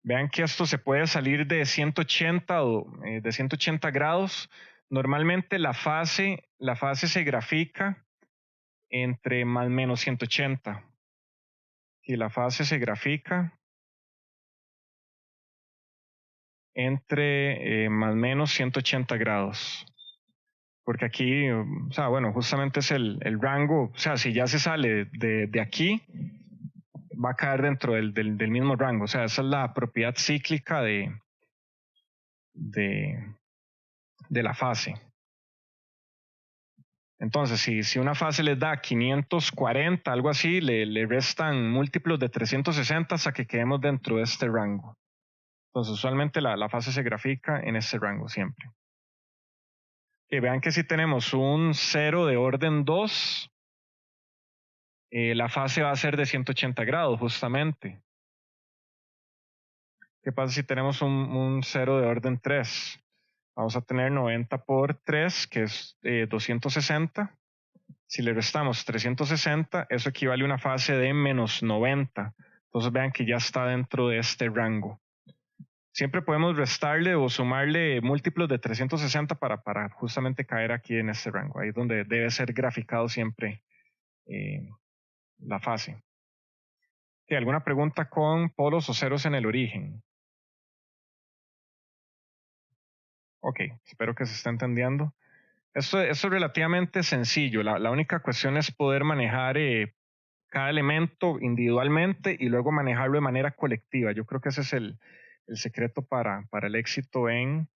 Vean que esto se puede salir de 180 o de 180 grados. Normalmente la fase se grafica entre más o menos 180. Y la fase se grafica entre más o menos 180 grados. Porque aquí, o sea, bueno, justamente es el rango, o sea, si ya se sale de aquí, va a caer dentro del mismo rango. O sea, esa es la propiedad cíclica de la fase. Entonces, si una fase les da 540, algo así, le restan múltiplos de 360 hasta que quedemos dentro de este rango. Entonces, usualmente la fase se grafica en este rango siempre. Que vean que si tenemos un 0 de orden 2, la fase va a ser de 180 grados justamente. ¿Qué pasa si tenemos un 0 de orden 3? Vamos a tener 90 por 3, que es 260. Si le restamos 360, eso equivale a una fase de menos 90. Entonces vean que ya está dentro de este rango. Siempre podemos restarle o sumarle múltiplos de 360 para justamente caer aquí en este rango. Ahí es donde debe ser graficado siempre la fase. ¿Alguna pregunta con polos o ceros en el origen? Ok, espero que se esté entendiendo. Esto es relativamente sencillo. La única cuestión es poder manejar cada elemento individualmente y luego manejarlo de manera colectiva. Yo creo que ese es el secreto para el éxito en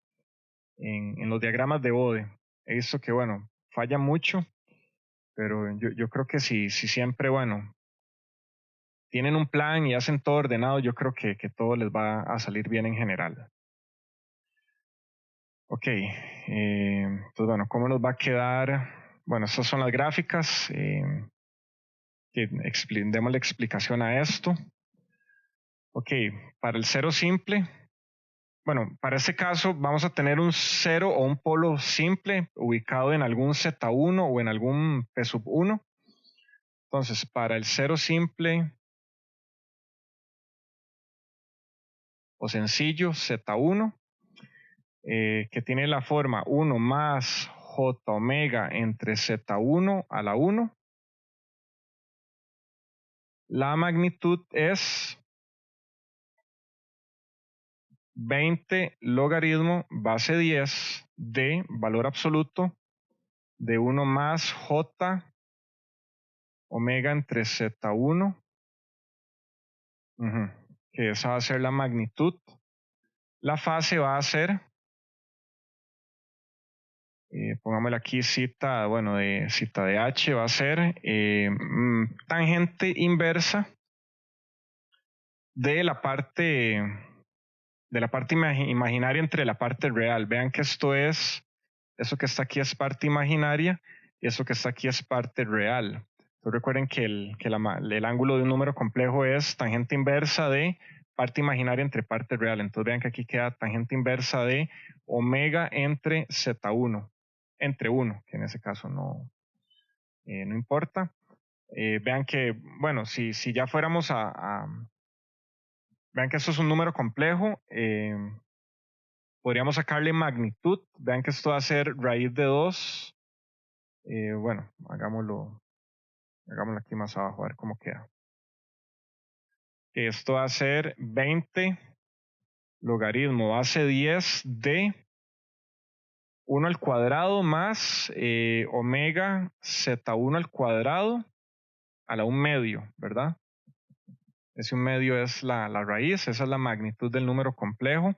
los diagramas de Bode. He visto que, bueno, falla mucho, pero yo creo que si siempre, bueno, tienen un plan y hacen todo ordenado, yo creo que todo les va a salir bien en general. Ok, entonces bueno, ¿cómo nos va a quedar? Bueno, estas son las gráficas. Demos la explicación a esto. Ok, para el cero simple, bueno, para este caso vamos a tener un cero o un polo simple ubicado en algún Z1 o en algún P sub 1. Entonces, para el cero simple o sencillo Z1, que tiene la forma 1 más J omega entre Z1 a la 1, la magnitud es 20 logaritmo base 10 de valor absoluto de 1 más J omega entre Z1, que esa va a ser la magnitud. La fase va a ser, pongámosle aquí cita, bueno, cita de H va a ser tangente inversa de la parte imaginaria entre la parte real. Vean que esto que está aquí es parte imaginaria y eso que está aquí es parte real. Entonces recuerden que el ángulo de un número complejo es tangente inversa de parte imaginaria entre parte real. Entonces vean que aquí queda tangente inversa de omega entre Z1, entre 1, que en ese caso no importa. Vean que, bueno, si ya fuéramos vean que esto es un número complejo, podríamos sacarle magnitud. Vean que esto va a ser raíz de 2. Bueno, hagámoslo aquí más abajo, a ver cómo queda. Esto va a ser 20 logaritmo base 10 de 1 al cuadrado más omega Z1 al cuadrado a la 1 medio, ¿verdad? Ese 1 medio es la raíz, esa es la magnitud del número complejo.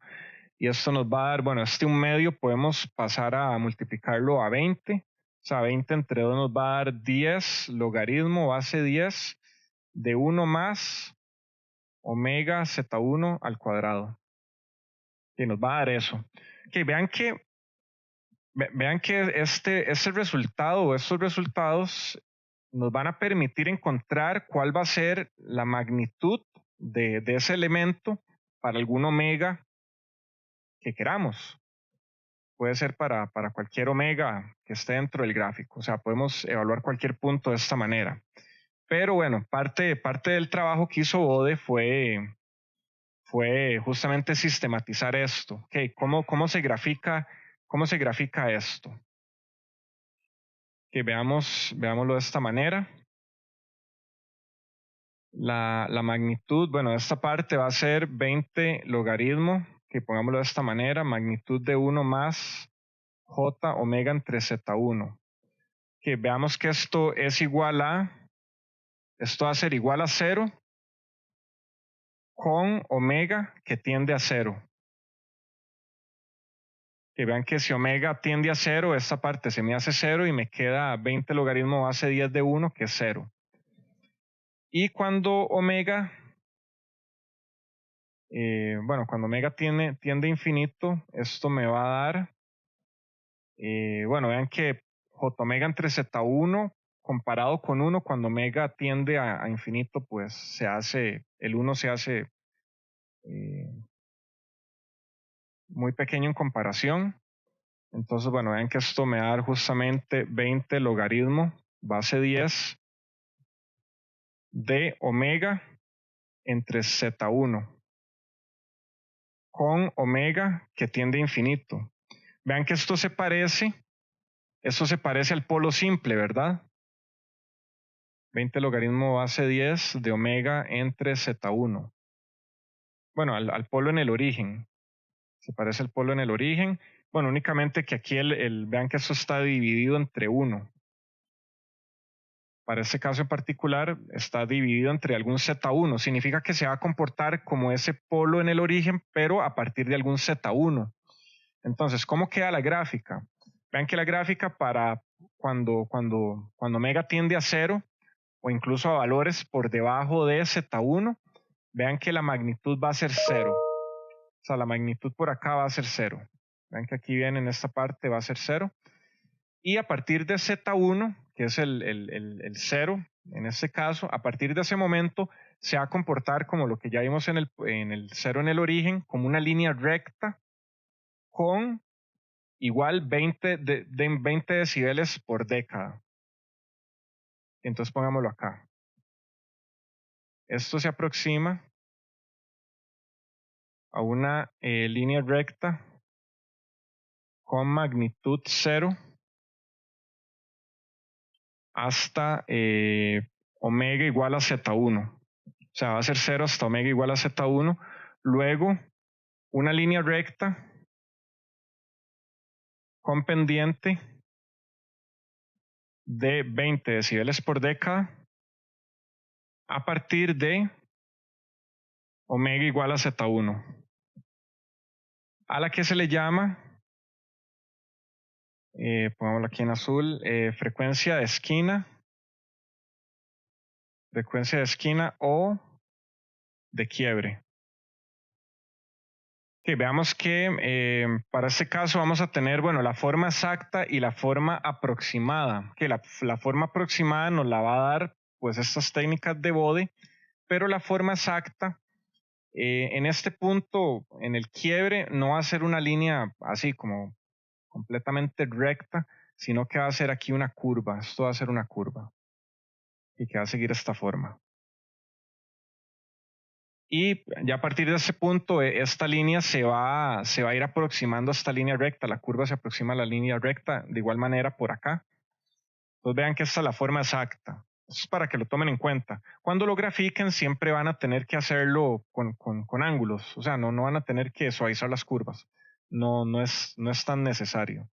Y esto nos va a dar, bueno, este 1 medio podemos pasar a multiplicarlo a 20. O sea, 20 entre 2 nos va a dar 10 logaritmo base 10 de 1 más omega Z1 al cuadrado. Y nos va a dar eso. Okay, vean que este resultado o estos resultados nos van a permitir encontrar cuál va a ser la magnitud de ese elemento para algún omega que queramos. puede ser para cualquier omega que esté dentro del gráfico. O sea, podemos evaluar cualquier punto de esta manera. Pero bueno, parte del trabajo que hizo Bode fue justamente sistematizar esto. Okay, ¿cómo se grafica esto? Que veámoslo de esta manera. La magnitud, bueno, esta parte va a ser 20 logaritmo, que pongámoslo de esta manera, magnitud de 1 más j omega entre z1. Que veamos que esto va a ser igual a 0 con omega que tiende a 0. Que vean que si omega tiende a 0, esta parte se me hace 0 y me queda 20 logaritmo base 10 de 1, que es 0. Y cuando omega, cuando omega tiende a infinito, esto me va a dar, vean que j omega entre z1 comparado con 1, cuando omega tiende a infinito, pues el 1 se hace muy pequeño en comparación. Entonces, bueno, vean que esto me va a dar justamente 20 logaritmo base 10 de omega entre z1 con omega que tiende a infinito. Vean que esto se parece al polo simple, ¿verdad? 20 logaritmo base 10 de omega entre z1. Bueno, al polo en el origen. Se parece al polo en el origen. Bueno, únicamente que aquí vean que esto está dividido entre 1. Para este caso en particular está dividido entre algún z1. Significa que se va a comportar como ese polo en el origen, pero a partir de algún z1. Entonces, ¿cómo queda la gráfica? Vean que la gráfica para cuando omega tiende a 0 o incluso a valores por debajo de z1, vean que la magnitud va a ser 0. O sea, la magnitud por acá va a ser 0. Vean que aquí viene en esta parte va a ser 0. Y a partir de z1, que es el 0, en este caso, a partir de ese momento se va a comportar como lo que ya vimos en el 0 en el origen, como una línea recta con igual 20 decibeles por década. Entonces pongámoslo acá. Esto se aproxima a una línea recta con magnitud 0 hasta omega igual a z1. O sea, va a ser 0 hasta omega igual a z1. Luego, una línea recta con pendiente de 20 decibeles por década a partir de omega igual a z1, a la que se le llama, pongámoslo aquí en azul, frecuencia de esquina o de quiebre. Okay, veamos que para este caso vamos a tener, la forma exacta y la forma aproximada. Que la forma aproximada nos la va a dar pues estas técnicas de Bode, pero la forma exacta, en este punto, en el quiebre, no va a ser una línea así como completamente recta, sino que va a ser aquí una curva. Esto va a ser una curva y que va a seguir esta forma. Y ya a partir de ese punto, esta línea se va a ir aproximando a esta línea recta. La curva se aproxima a la línea recta, de igual manera por acá. Entonces vean que esta es la forma exacta. Esto es para que lo tomen en cuenta. Cuando lo grafiquen, siempre van a tener que hacerlo con ángulos. O sea, no van a tener que suavizar las curvas. No es tan necesario.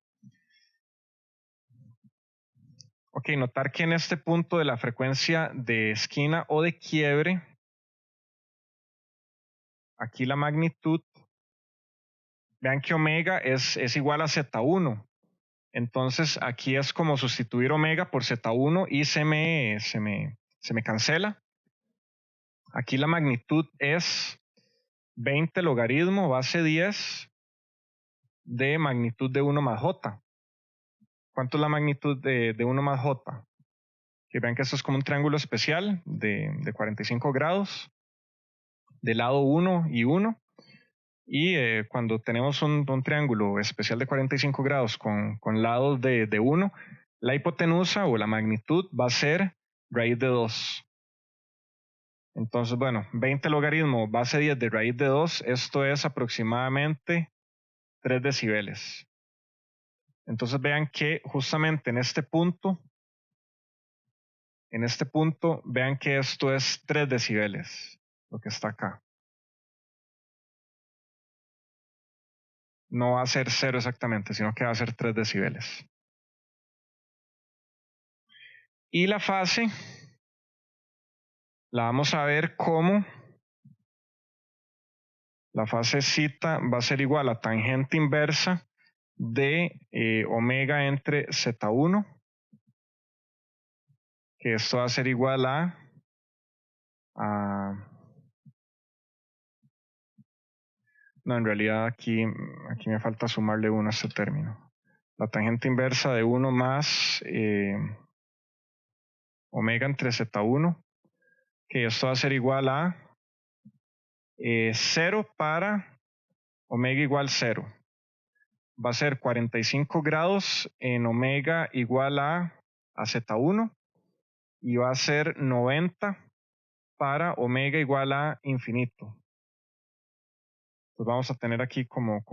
Ok, notar que en este punto de la frecuencia de esquina o de quiebre, aquí la magnitud, vean que omega es igual a z1. Entonces aquí es como sustituir omega por z1 y se me cancela. Aquí la magnitud es 20 logaritmo base 10 de magnitud de 1 más j. ¿Cuánto es la magnitud de 1 más j? Que vean que esto es como un triángulo especial de 45 grados, de lado 1 y 1. Y cuando tenemos un triángulo especial de 45 grados con lados de 1, la hipotenusa o la magnitud va a ser raíz de 2. Entonces, bueno, 20 logaritmo base 10 de raíz de 2, esto es aproximadamente 3 decibeles. Entonces vean que justamente en este punto, vean que esto es 3 decibeles, lo que está acá. No va a ser 0 exactamente, sino que va a ser 3 decibeles. Y la fase la vamos a ver como la fase zeta va a ser igual a tangente inversa de omega entre Z1, que esto va a ser igual a no, en realidad aquí me falta sumarle 1 a este término. La tangente inversa de 1 más omega entre Z1, que esto va a ser igual a 0 para omega igual 0. Va a ser 45 grados en omega igual a Z1 y va a ser 90 para omega igual a infinito. Entonces vamos a tener aquí como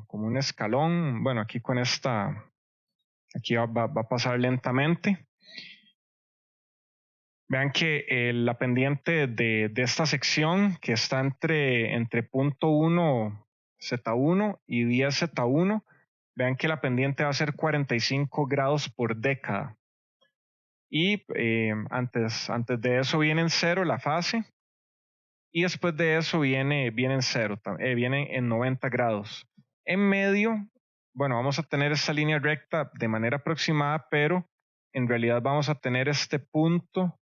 un escalón. Bueno, aquí con esta, aquí va a pasar lentamente. Vean que la pendiente de esta sección que está entre punto 1 Z1 y 10 Z1, vean que la pendiente va a ser 45 grados por década. Y antes de eso viene en 0 la fase. Y después de eso viene en 0, viene en 90 grados. En medio, bueno, vamos a tener esta línea recta de manera aproximada, pero en realidad vamos a tener este punto,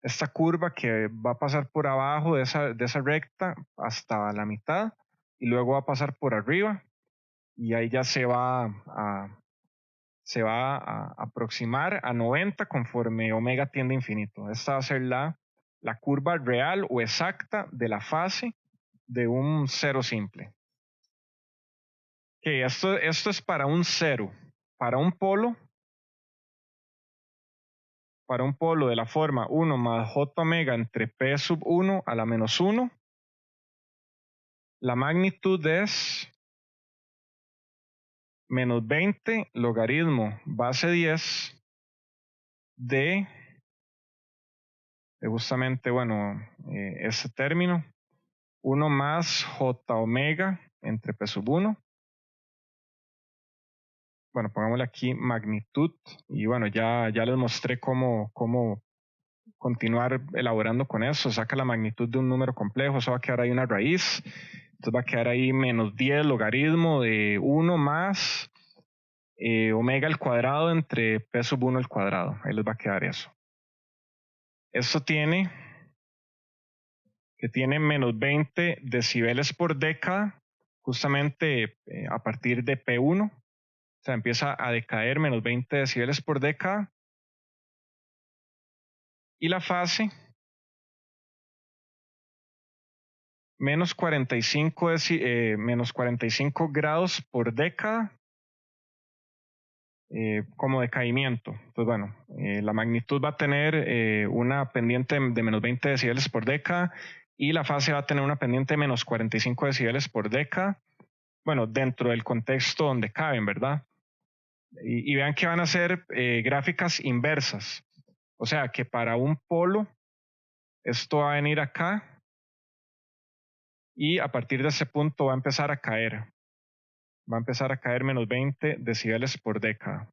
esta curva que va a pasar por abajo de esa recta hasta la mitad y luego va a pasar por arriba y ahí ya se va a aproximar a 90 conforme omega tiende a infinito. Esta va a ser la curva real o exacta de la fase de un cero simple. Okay, esto es para un cero. Para un polo de la forma 1 más j omega entre p sub 1 a la menos 1, la magnitud es menos 20 logaritmo base 10 de justamente, bueno, ese término, 1 más j omega entre p sub 1. Bueno, pongámosle aquí magnitud y bueno, ya les mostré cómo continuar elaborando con eso. Saca la magnitud de un número complejo, eso va a quedar ahí una raíz. Entonces va a quedar ahí menos 10 logaritmo de 1 más omega al cuadrado entre p sub 1 al cuadrado. Ahí les va a quedar eso. Esto tiene menos 20 decibeles por década, justamente a partir de P1. O sea, empieza a decaer menos 20 decibeles por década. Y la fase, menos 45 grados por década como decaimiento. Entonces, bueno, la magnitud va a tener una pendiente de menos 20 decibeles por década y la fase va a tener una pendiente de menos 45 decibeles por década. Bueno, dentro del contexto donde caben, ¿verdad? Y vean que van a ser gráficas inversas. O sea que para un polo, esto va a venir acá y a partir de ese punto va a empezar a caer. Va a empezar a caer menos 20 decibeles por década.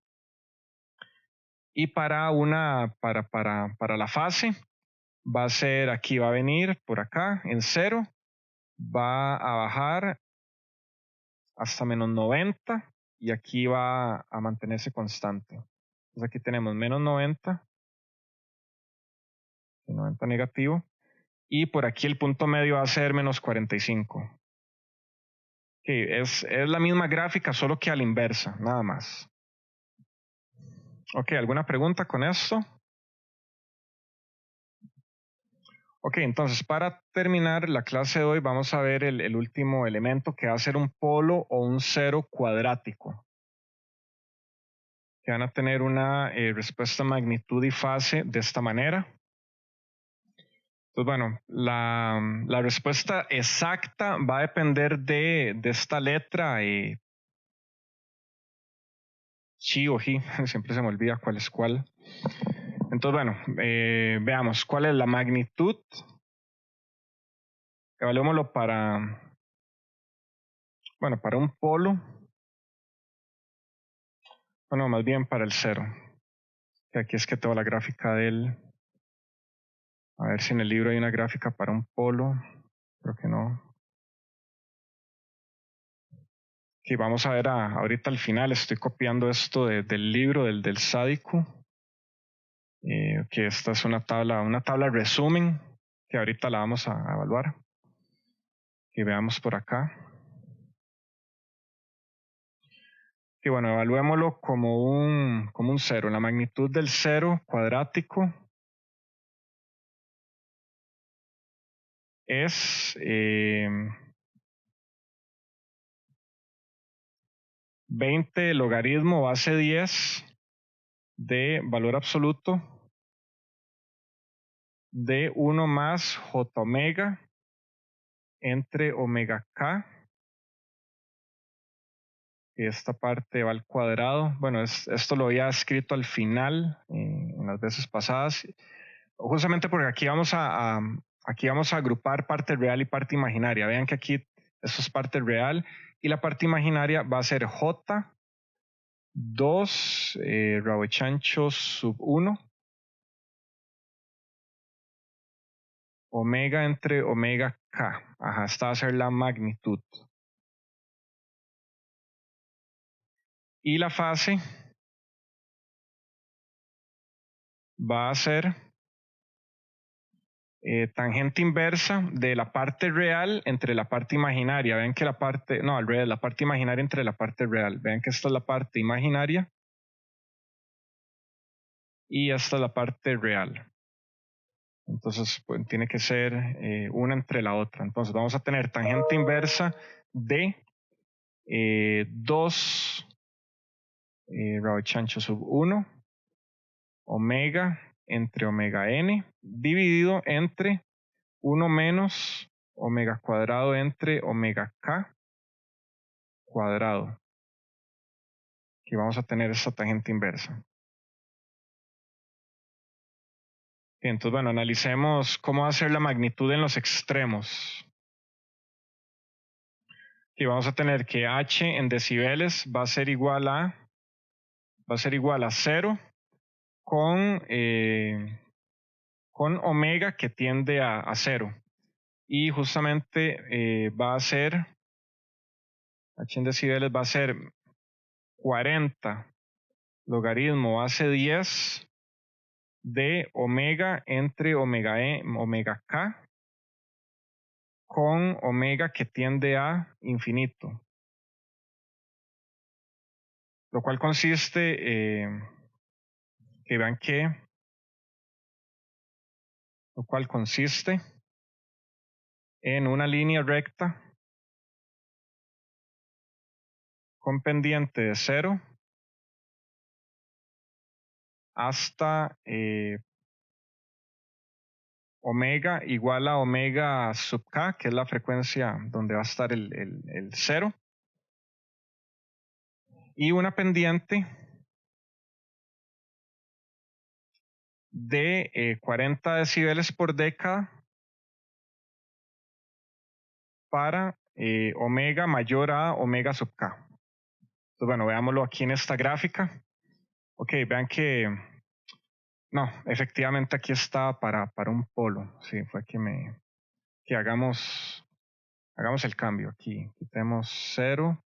Y para la fase, va a ser aquí, va a venir por acá en 0, va a bajar hasta menos 90 y aquí va a mantenerse constante. Entonces aquí tenemos menos 90 negativo, y por aquí el punto medio va a ser menos 45. Okay, es la misma gráfica, solo que a la inversa, nada más. Ok, ¿alguna pregunta con esto? Ok, entonces para terminar la clase de hoy vamos a ver el último elemento que va a ser un polo o un cero cuadrático, que van a tener una respuesta magnitud y fase de esta manera. Pues bueno, la respuesta exacta va a depender de esta letra chi o ji, siempre se me olvida cuál es cuál. Entonces, bueno, veamos cuál es la magnitud. Evaluémoslo para un polo. Bueno, más bien para el cero. Que aquí es que tengo la gráfica del. A ver si en el libro hay una gráfica para un polo. Creo que no. Que vamos a ver ahorita al final. Estoy copiando esto del libro del sádico. Que esta es una tabla resumen que ahorita la vamos a evaluar. Que veamos por acá. Y bueno, evaluémoslo como un cero. La magnitud del cero cuadrático es 20 logaritmo base 10 de valor absoluto de 1 más j omega entre omega k. Y esta parte va al cuadrado. Bueno, esto lo había escrito al final en las veces pasadas. Justamente porque aquí vamos a agrupar parte real y parte imaginaria. Vean que aquí esto es parte real y la parte imaginaria va a ser j 2 rabochancho sub 1 omega entre omega k. Ajá, esta va a ser la magnitud. Y la fase va a ser tangente inversa de la parte real entre la parte imaginaria. Vean que la parte imaginaria entre la parte real. Vean que esta es la parte imaginaria y esta es la parte real. Entonces pues, tiene que ser una entre la otra. Entonces vamos a tener tangente inversa de 2 rabochancho sub 1 omega entre omega n dividido entre 1 menos omega cuadrado entre omega k cuadrado. Aquí vamos a tener esta tangente inversa. Entonces, bueno, analicemos cómo va a ser la magnitud en los extremos. Aquí vamos a tener que h en decibeles va a ser igual a 0 con omega que tiende a 0. Y justamente va a ser, h en decibeles va a ser 40 logaritmo base 10 de omega entre omega k con omega que tiende a infinito. Lo cual consiste, que vean que, lo cual consiste en una línea recta con pendiente de 0 hasta omega igual a omega sub k, que es la frecuencia donde va a estar el 0, y una pendiente de 40 decibeles por década para omega mayor a omega sub k. Entonces, bueno, veámoslo aquí en esta gráfica. Ok, vean que, no, efectivamente aquí está para un polo. Sí, fue que hagamos el cambio aquí. Quitemos 0.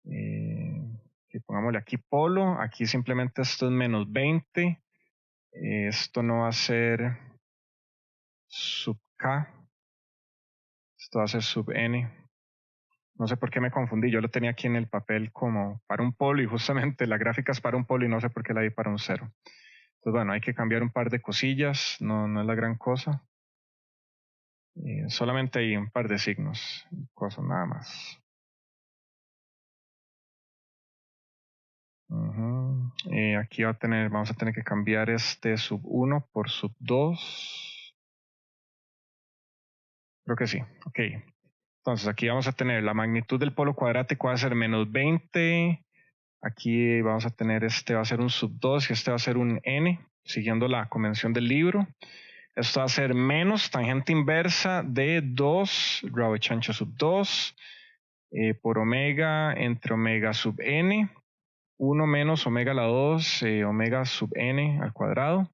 Y pongámosle aquí polo. Aquí simplemente esto es menos 20. Esto no va a ser sub k. Esto va a ser sub n. No sé por qué me confundí. Yo lo tenía aquí en el papel como para un polo y justamente la gráfica es para un polo y no sé por qué la di para un 0. Entonces, Entonces, bueno, hay que cambiar un par de cosillas, no es la gran cosa. Solamente hay un par de signos, cosas nada más. Aquí vamos a tener que cambiar este sub 1 por sub 2. Creo que sí, ok. Entonces aquí vamos a tener la magnitud del polo cuadrático va a ser menos 20. Aquí vamos a tener va a ser un sub 2 y este va a ser un n, siguiendo la convención del libro. Esto va a ser menos tangente inversa de 2 rho chancho sub 2 por omega entre omega sub n, 1 menos omega a la 2 omega sub n al cuadrado.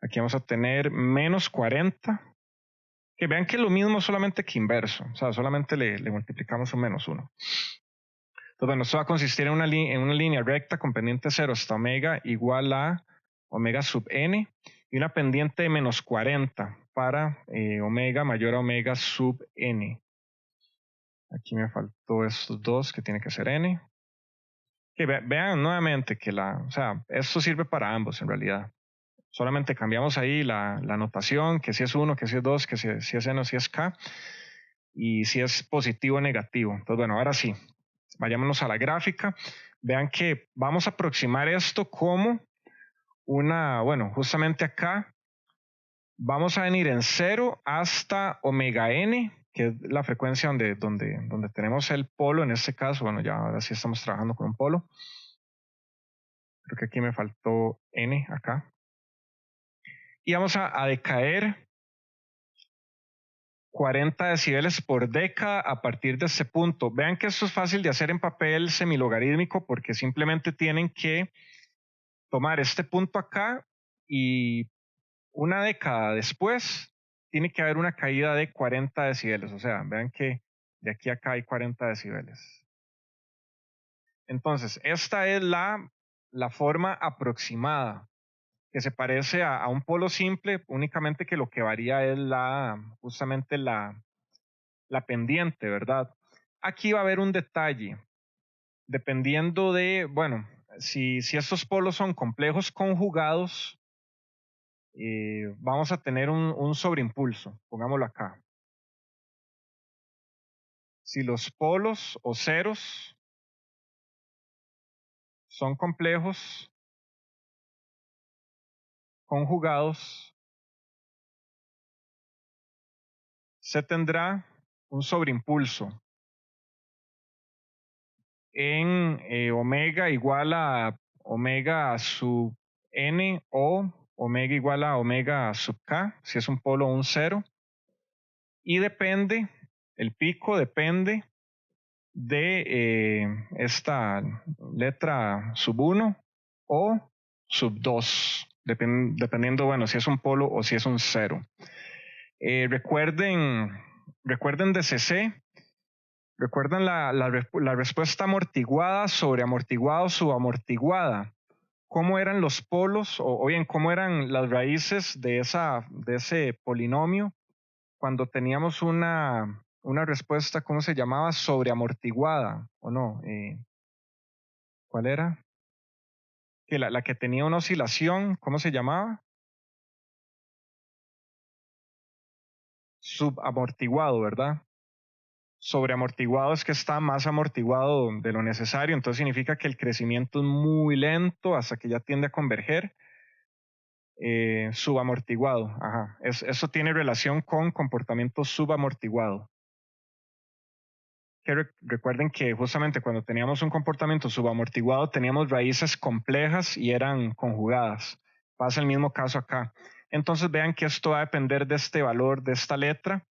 Aquí vamos a tener menos 40. Que vean que es lo mismo solamente que inverso. O sea, solamente le multiplicamos un menos 1. Entonces, bueno, esto va a consistir en una línea recta con pendiente 0 hasta omega igual a omega sub n y una pendiente de menos 40 para omega mayor a omega sub n. Aquí me faltó estos dos que tiene que ser n. Que vean nuevamente que esto sirve para ambos en realidad. Solamente cambiamos ahí la notación, que si es 1, que si es 2, que si es n o si es k, y si es positivo o negativo. Entonces, bueno, ahora sí, vayámonos a la gráfica. Vean que vamos a aproximar esto como justamente acá, vamos a venir en 0 hasta omega n, que es la frecuencia donde tenemos el polo, en este caso, bueno, ya ahora sí estamos trabajando con un polo. Creo que aquí me faltó n acá. Y vamos a decaer 40 decibeles por década a partir de este punto. Vean que esto es fácil de hacer en papel semilogarítmico porque simplemente tienen que tomar este punto acá y una década después tiene que haber una caída de 40 decibeles. O sea, vean que de aquí a acá hay 40 decibeles. Entonces, esta es la forma aproximada que se parece a un polo simple, únicamente que lo que varía es justamente la pendiente, ¿verdad? Aquí va a haber un detalle, dependiendo de, bueno, si estos polos son complejos conjugados, vamos a tener un sobreimpulso, pongámoslo acá. Si los polos o ceros son complejos conjugados, se tendrá un sobreimpulso en omega igual a omega sub n o omega igual a omega sub k, si es un polo o un cero. Y depende, el pico depende de esta letra sub 1 o sub 2, dependiendo, bueno, si es un polo o si es un cero. Recuerden de CC, recuerdan la respuesta amortiguada sobre amortiguado subamortiguada. ¿Cómo eran los polos o bien cómo eran las raíces de ese polinomio cuando teníamos una respuesta, ¿cómo se llamaba? Sobreamortiguada, ¿o no? ¿Cuál era? Que la que tenía una oscilación, ¿cómo se llamaba? Subamortiguado, ¿verdad? Sobreamortiguado es que está más amortiguado de lo necesario, entonces significa que el crecimiento es muy lento hasta que ya tiende a converger. Subamortiguado, ajá. Eso tiene relación con comportamiento subamortiguado. Que recuerden que justamente cuando teníamos un comportamiento subamortiguado teníamos raíces complejas y eran conjugadas. Pasa el mismo caso acá. Entonces vean que esto va a depender de este valor de esta letra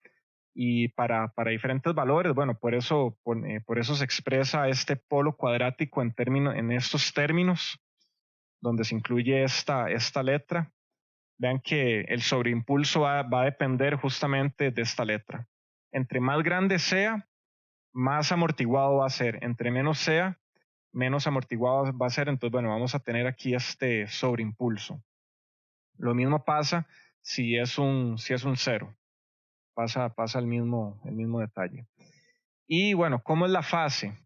y para diferentes valores, bueno, por eso se expresa este polo cuadrático en estos términos donde se incluye esta letra. Vean que el sobreimpulso va a depender justamente de esta letra. Entre más grande sea, más amortiguado va a ser. Entre menos sea, menos amortiguado va a ser. Entonces, bueno, vamos a tener aquí este sobreimpulso. Lo mismo pasa si es un cero. Pasa el mismo detalle. Y bueno, ¿cómo es la fase?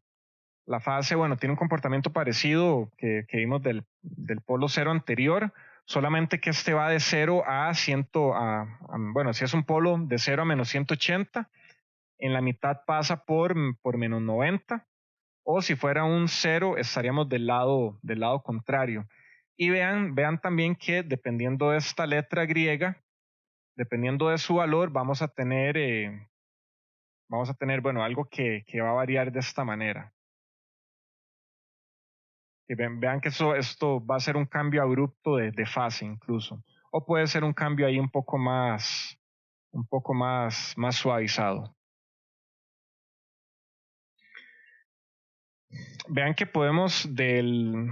La fase, bueno, tiene un comportamiento parecido que vimos del polo cero anterior, solamente que este va de 0 a 100, bueno, si es un polo de 0 a menos 180, en la mitad pasa por menos 90, o si fuera un 0 estaríamos del lado contrario. Y vean también que dependiendo de esta letra griega, dependiendo de su valor, vamos a tener, bueno, algo que va a variar de esta manera. Y vean que esto va a ser un cambio abrupto de fase incluso. O puede ser un cambio ahí un poco más suavizado. Vean que podemos del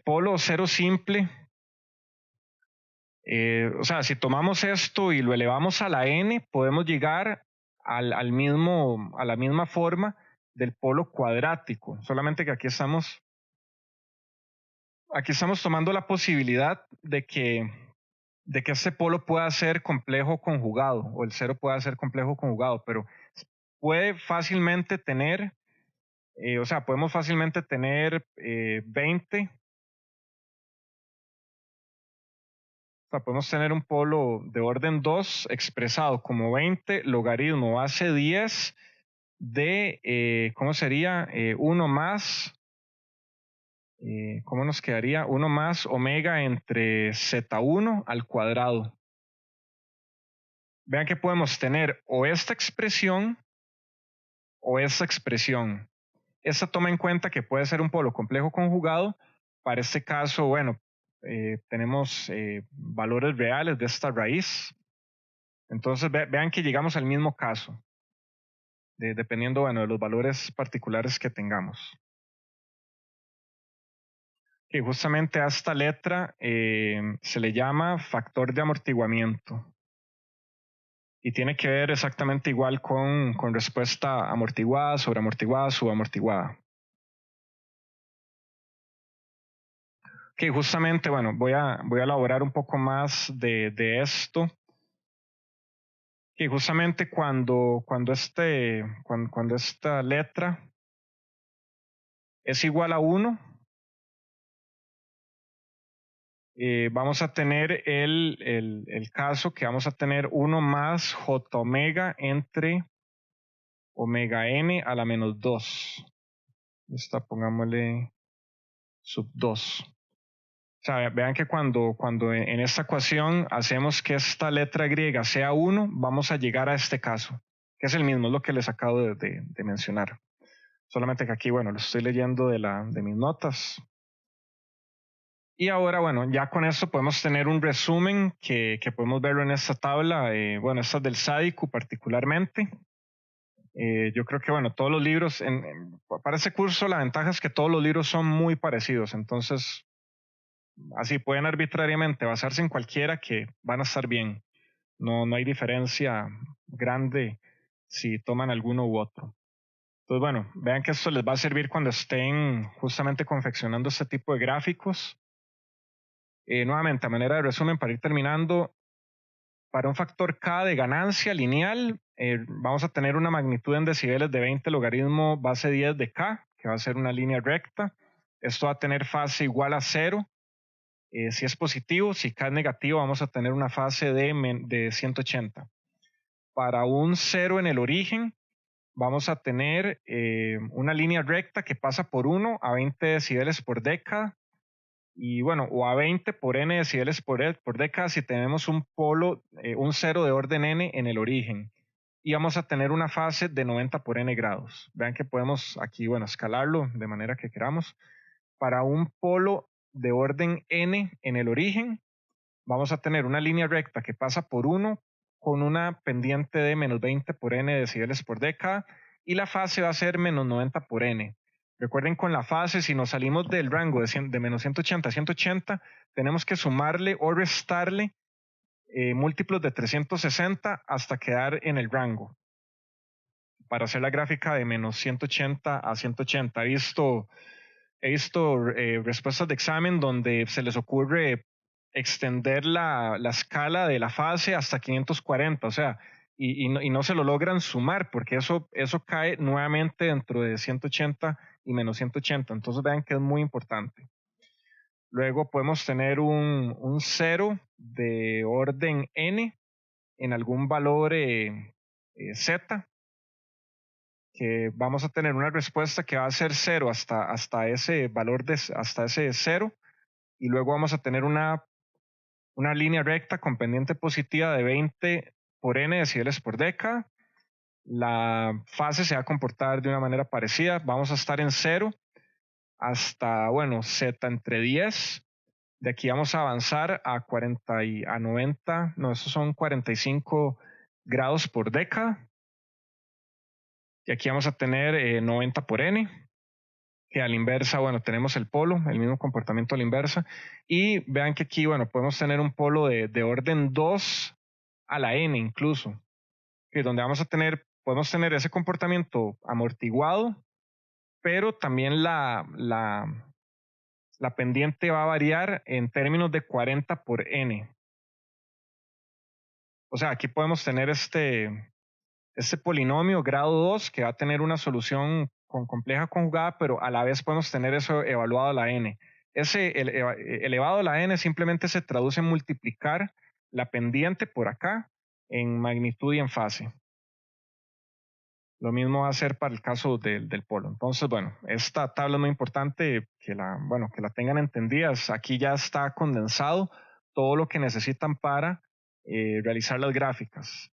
polo cero simple, o sea, si tomamos esto y lo elevamos a la n, podemos llegar a la misma forma del polo cuadrático, solamente que aquí estamos tomando la posibilidad de que este polo pueda ser complejo conjugado, o el cero pueda ser complejo conjugado, pero puede fácilmente tener, podemos fácilmente tener 20, o sea, podemos tener un polo de orden 2 expresado como 20 logaritmo base 10 de, ¿cómo sería? 1 más, ¿cómo nos quedaría? 1 más omega entre z1 al cuadrado. Vean que podemos tener o esta expresión o esta expresión. Esta toma en cuenta que puede ser un polo complejo conjugado. Para este caso, bueno, tenemos valores reales de esta raíz. Entonces vean que llegamos al mismo caso, dependiendo, bueno, de los valores particulares que tengamos. Que justamente a esta letra se le llama factor de amortiguamiento. Y tiene que ver exactamente igual con respuesta amortiguada, sobreamortiguada, subamortiguada. Que justamente, bueno, voy a elaborar un poco más de esto. Que justamente cuando esta letra es igual a 1, vamos a tener el caso que vamos a tener 1 más j omega entre omega n a la menos 2. Esta pongámosle sub 2. O sea, vean que cuando en esta ecuación hacemos que esta letra griega sea 1, vamos a llegar a este caso, que es el mismo, es lo que les acabo de mencionar. Solamente que aquí, bueno, lo estoy leyendo de mis notas. Y ahora, bueno, ya con esto podemos tener un resumen que podemos verlo en esta tabla, bueno, esta es del SADICU particularmente. Yo creo que, bueno, todos los libros, para este curso la ventaja es que todos los libros son muy parecidos, entonces así pueden arbitrariamente basarse en cualquiera que van a estar bien. No hay diferencia grande si toman alguno u otro. Entonces, bueno, vean que esto les va a servir cuando estén justamente confeccionando este tipo de gráficos. Nuevamente, a manera de resumen, para ir terminando, para un factor K de ganancia lineal, vamos a tener una magnitud en decibeles de 20 logaritmo base 10 de K, que va a ser una línea recta. Esto va a tener fase igual a 0. Si es positivo, si K es negativo, vamos a tener una fase de 180. Para un 0 en el origen, vamos a tener una línea recta que pasa por 1 a 20 decibeles por década. Y bueno, o a 20 por n decibeles por década si tenemos un polo, un 0 de orden n en el origen. Y vamos a tener una fase de 90 por n grados. Vean que podemos aquí, bueno, escalarlo de manera que queramos. Para un polo de orden n en el origen, vamos a tener una línea recta que pasa por 1 con una pendiente de menos 20 por n decibeles por década y la fase va a ser menos 90 por n. Recuerden, con la fase, si nos salimos del rango de menos 180 a 180, tenemos que sumarle o restarle múltiplos de 360 hasta quedar en el rango. Para hacer la gráfica de menos 180 a 180, he visto respuestas de examen donde se les ocurre extender la escala de la fase hasta 540, o sea, y no se lo logran sumar porque eso cae nuevamente dentro de 180 y menos 180. Entonces vean que es muy importante. Luego podemos tener un 0 de orden n en algún valor z, que vamos a tener una respuesta que va a ser 0 hasta ese valor, hasta ese 0, y luego vamos a tener una línea recta con pendiente positiva de 20 por n decibeles por década. La fase se va a comportar de una manera parecida. Vamos a estar en 0 hasta, bueno, z entre 10. De aquí vamos a avanzar a 40 y a 90, no, esos son 45 grados por década. Y aquí vamos a tener 90 por n, que a la inversa, bueno, tenemos el polo, el mismo comportamiento a la inversa. Y vean que aquí, bueno, podemos tener un polo de orden 2 a la n incluso, que donde podemos tener ese comportamiento amortiguado, pero también la pendiente va a variar en términos de 40 por n. O sea, aquí podemos tener este polinomio grado 2 que va a tener una solución con compleja conjugada, pero a la vez podemos tener eso evaluado a la n. Ese elevado a la n simplemente se traduce en multiplicar la pendiente por acá en magnitud y en fase. Lo mismo va a ser para el caso del polo. Entonces, bueno, esta tabla es muy importante que la tengan entendidas. Aquí ya está condensado todo lo que necesitan para realizar las gráficas.